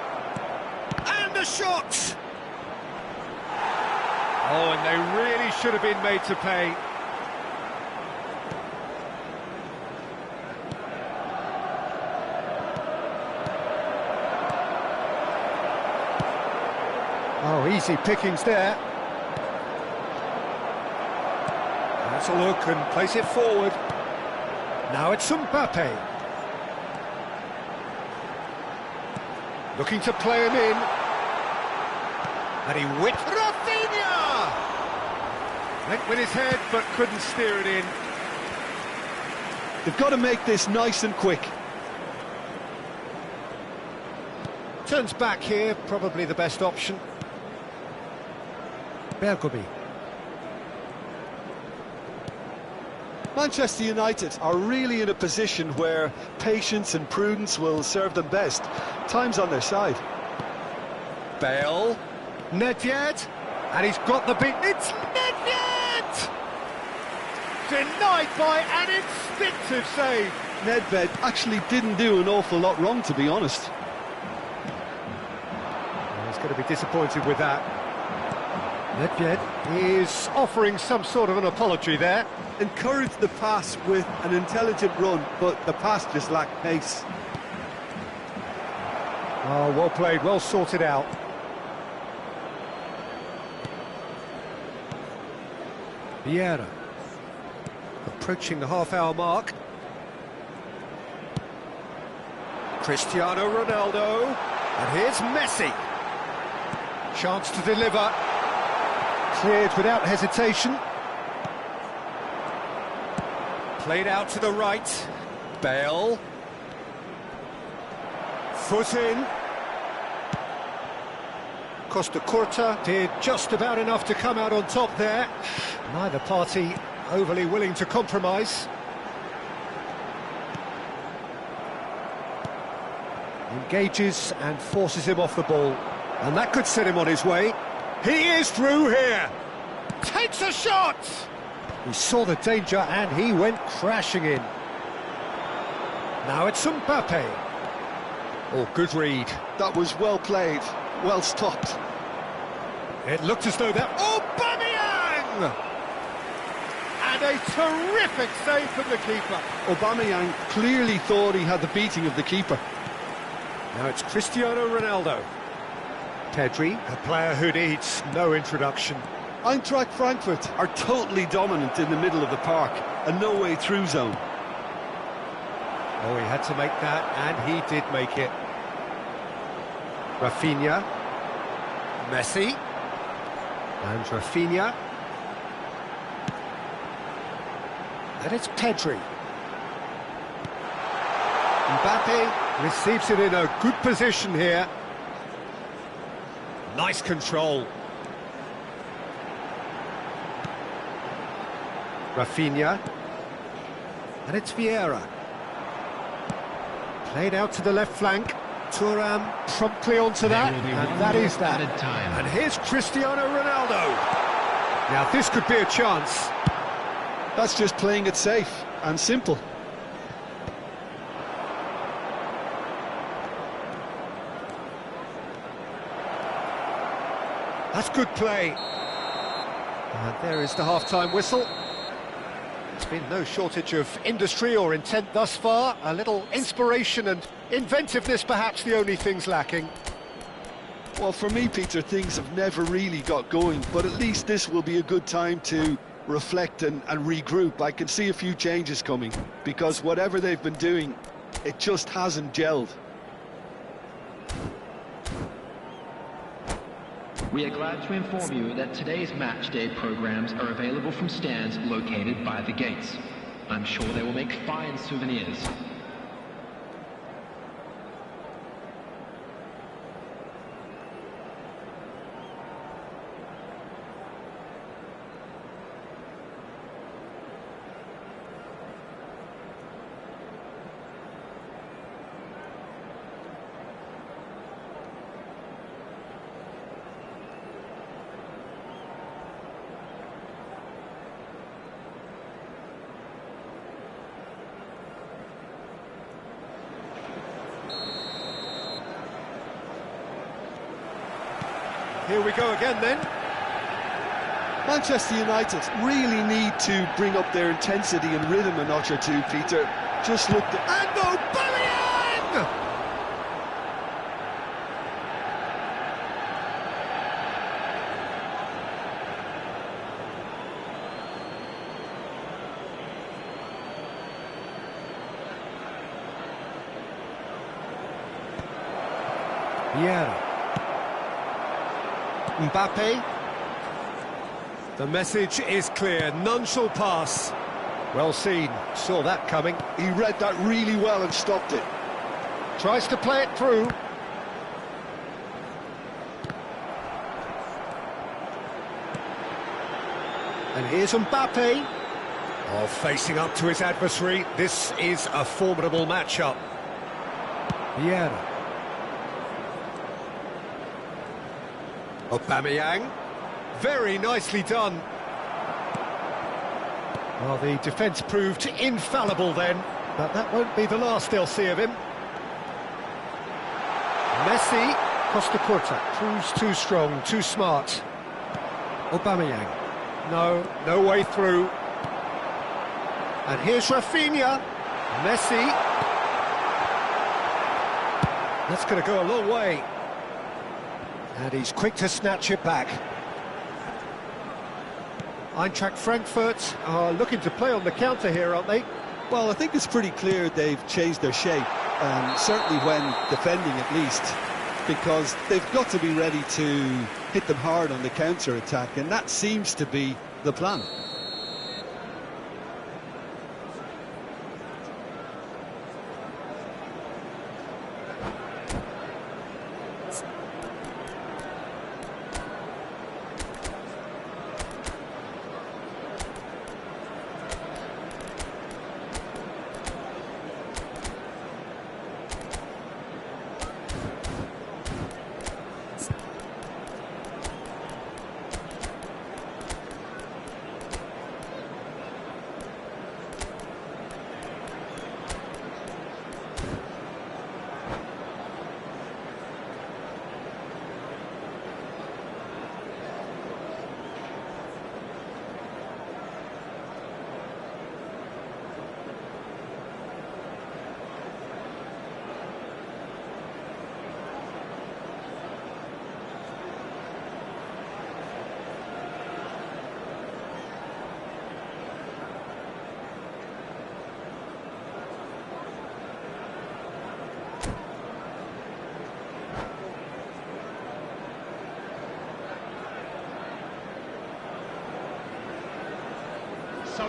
And a shot! Oh, and they really should have been made to pay. Oh, easy pickings there. That's a look and place it forward. Now it's Mbappe. Looking to play him in. And he whipped Rafinha! Went with his head, but couldn't steer it in. They've got to make this nice and quick. Turns back here, probably the best option. Bergomi. Manchester United are really in a position where patience and prudence will serve them best. Time's on their side. Bale. Nedved. And he's got the beat. It's Nedved! Denied by an instinctive save. Nedved actually didn't do an awful lot wrong, to be honest. He's going to be disappointed with that. Nedved is offering some sort of an apology there. Encouraged the pass with an intelligent run, but the pass just lacked pace. Oh, well played, well sorted out. Vieira. Approaching the half-hour mark. Cristiano Ronaldo. And here's Messi. Chance to deliver. Cleared without hesitation. Played out to the right. Bale. Foot in. Costa Curta did just about enough to come out on top there. Neither party overly willing to compromise. Engages and forces him off the ball. And that could set him on his way. He is through here. Takes a shot! He saw the danger and he went crashing in. Now it's Mbappe. Oh, good read. That was well played, well stopped. It looked as though that... Oh, Aubameyang! And a terrific save from the keeper. Aubameyang clearly thought he had the beating of the keeper. Now it's Cristiano Ronaldo. Pedri, a player who needs no introduction. Eintracht Frankfurt are totally dominant in the middle of the park, a no-way through zone. Oh, he had to make that, and he did make it. Rafinha. Messi. And Rafinha. And it's Pedri. Mbappe receives it in a good position here. Nice control. Rafinha. And it's Vieira. Played out to the left flank. Thuram promptly onto that, and that is that. And here's Cristiano Ronaldo. Now this could be a chance. That's just playing it safe and simple. That's good play. And there is the half-time whistle. There's been no shortage of industry or intent thus far. A little inspiration and inventiveness, perhaps the only things lacking. Well, for me, Peter, things have never really got going, but at least this will be a good time to reflect and regroup. I can see a few changes coming, because whatever they've been doing, it just hasn't gelled. We are glad to inform you that today's match day programs are available from stands located by the gates. I'm sure they will make fine souvenirs. Here we go again then. Manchester United really need to bring up their intensity and rhythm a notch or two, Peter. Just look at... And Aubameyang! Vieira. Mbappe. The message is clear, none shall pass. Well seen, saw that coming. He read that really well and stopped it. Tries to play it through. And here's Mbappe. Oh, facing up to his adversary. This is a formidable matchup. Vieira. Aubameyang, very nicely done. Well, the defence proved infallible then, but that won't be the last they'll see of him. Messi, Costa Curta, proves too strong, too smart. Aubameyang, no way through. And here's Rafinha, Messi. That's going to go a long way. And he's quick to snatch it back. Eintracht Frankfurt are looking to play on the counter here, aren't they? Well, I think it's pretty clear they've changed their shape, certainly when defending at least, because they've got to be ready to hit them hard on the counter-attack, and that seems to be the plan.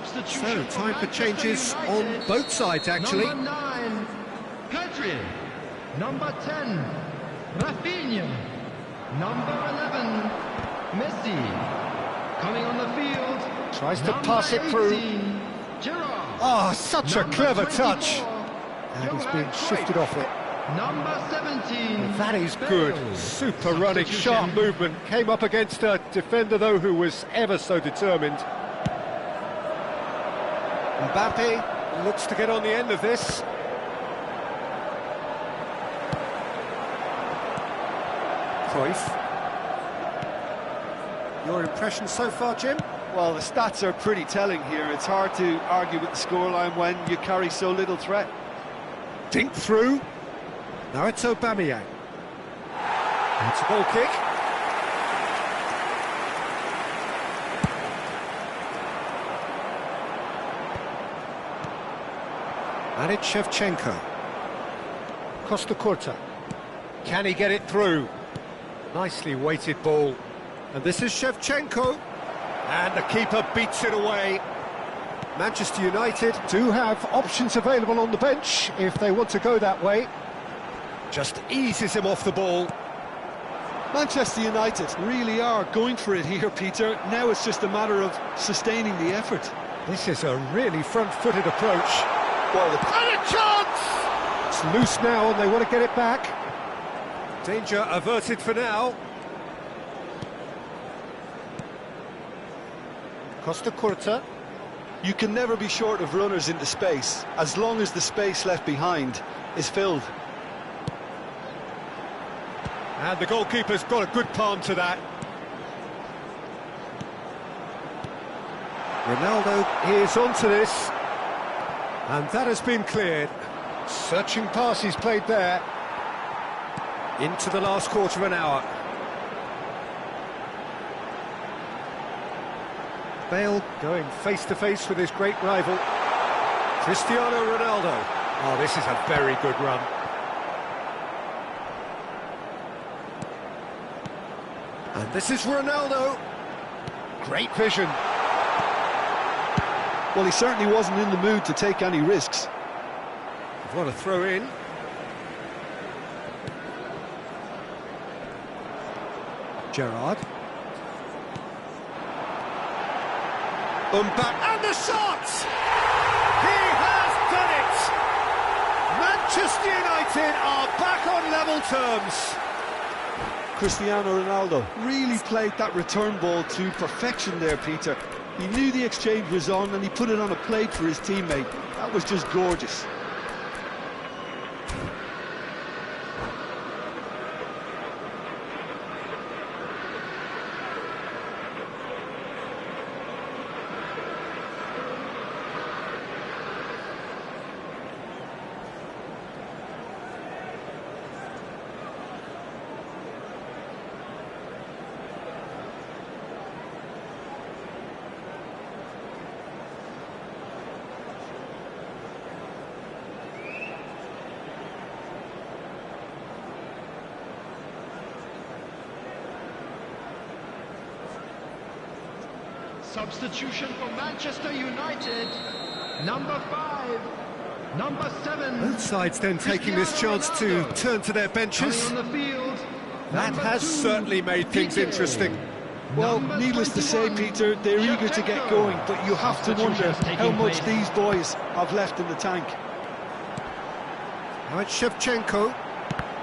Substitution So, time for Manchester changes on United. both sides, actually. Number 9, Pedri. Number 10, Rafinha. Number 11, Messi. Coming on the field. Tries to number pass it through. 18, Gerrard. Oh, such a Number clever 24, touch. And he's been shifted off it. Number 17. That is good. Bale. Super running, sharp Substitution. movement. Came up against a defender, though, who was ever so determined. Mbappe looks to get on the end of this. Cruyff. Your impression so far, Jim? Well, the stats are pretty telling here. It's hard to argue with the scoreline when you carry so little threat. Dink through. Now it's Aubameyang. It's a goal kick. And it's Shevchenko. Costa Curta. Can he get it through? Nicely weighted ball. And this is Shevchenko. And the keeper beats it away. Manchester United do have options available on the bench if they want to go that way. Just eases him off the ball. Manchester United really are going for it here, Peter. Now it's just a matter of sustaining the effort. This is a really front-footed approach. Well, And a chance! It's loose now and they want to get it back. Danger averted for now. Costa Curta. you can never be short of runners into space, as long as the space left behind is filled. And the goalkeeper's got a good palm to that. Ronaldo is onto this. And that has been cleared. Searching pass he's played there. Into the last quarter of an hour. Bale going face-to-face with his great rival. Cristiano Ronaldo. Oh, this is a very good run. And this is Ronaldo. Great vision. Well, he certainly wasn't in the mood to take any risks. What a throw in. Gerrard. And the shot! He has done it! Manchester United are back on level terms. Cristiano Ronaldo really played that return ball to perfection there, Peter. He knew the exchange was on and he put it on a plate for his teammate. That was just gorgeous. Substitution for Manchester United. Number 5, number 7. Both sides then taking this chance to turn to their benches. Coming on the field. That number has 2, certainly made things Piqué. Well, Well, Number needless to say, 21, Peter, they're eager to get going, but you have to wonder Substitutions how taking much place. these boys have left in the tank. now it's Shevchenko.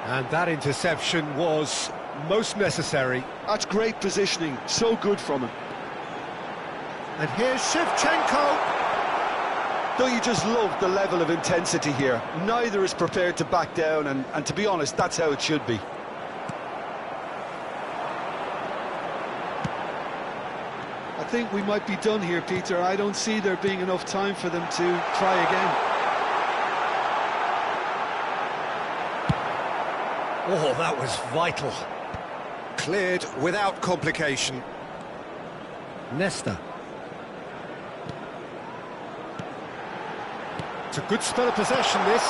And that interception was most necessary. That's great positioning, so good from him. And here's Shevchenko. Don't you just love the level of intensity here? Neither is prepared to back down, and to be honest, that's how it should be. I think we might be done here, Peter. I don't see there being enough time for them to try again. Oh, that was vital. Cleared without complication. Nesta. It's a good spell of possession, this.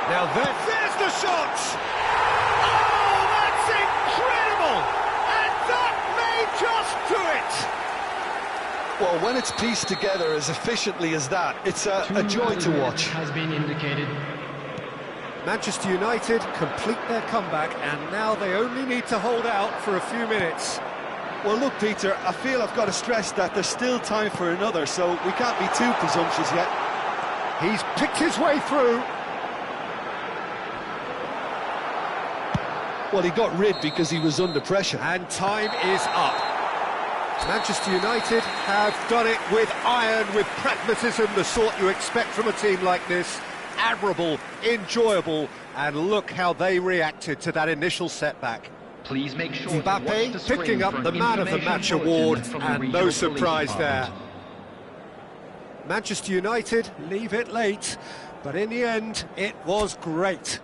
Now there's the shot! Oh, that's incredible! And that may just do it! Well, when it's pieced together as efficiently as that, it's a joy to watch. Has been indicated. Manchester United complete their comeback, and now they only need to hold out for a few minutes. Well, look, Peter, I feel I've got to stress that there's still time for another, so we can't be too presumptuous yet. He's picked his way through. Well, he got rid because he was under pressure. And time is up. Manchester United have done it with iron, with pragmatism, the sort you expect from a team like this. Admirable, enjoyable, and look how they reacted to that initial setback. Please make sure to watch Mbappe the screen picking up for the an Man of the information Match bulletin award, from the and regional no police surprise there. department. Manchester United leave it late, but in the end, it was great.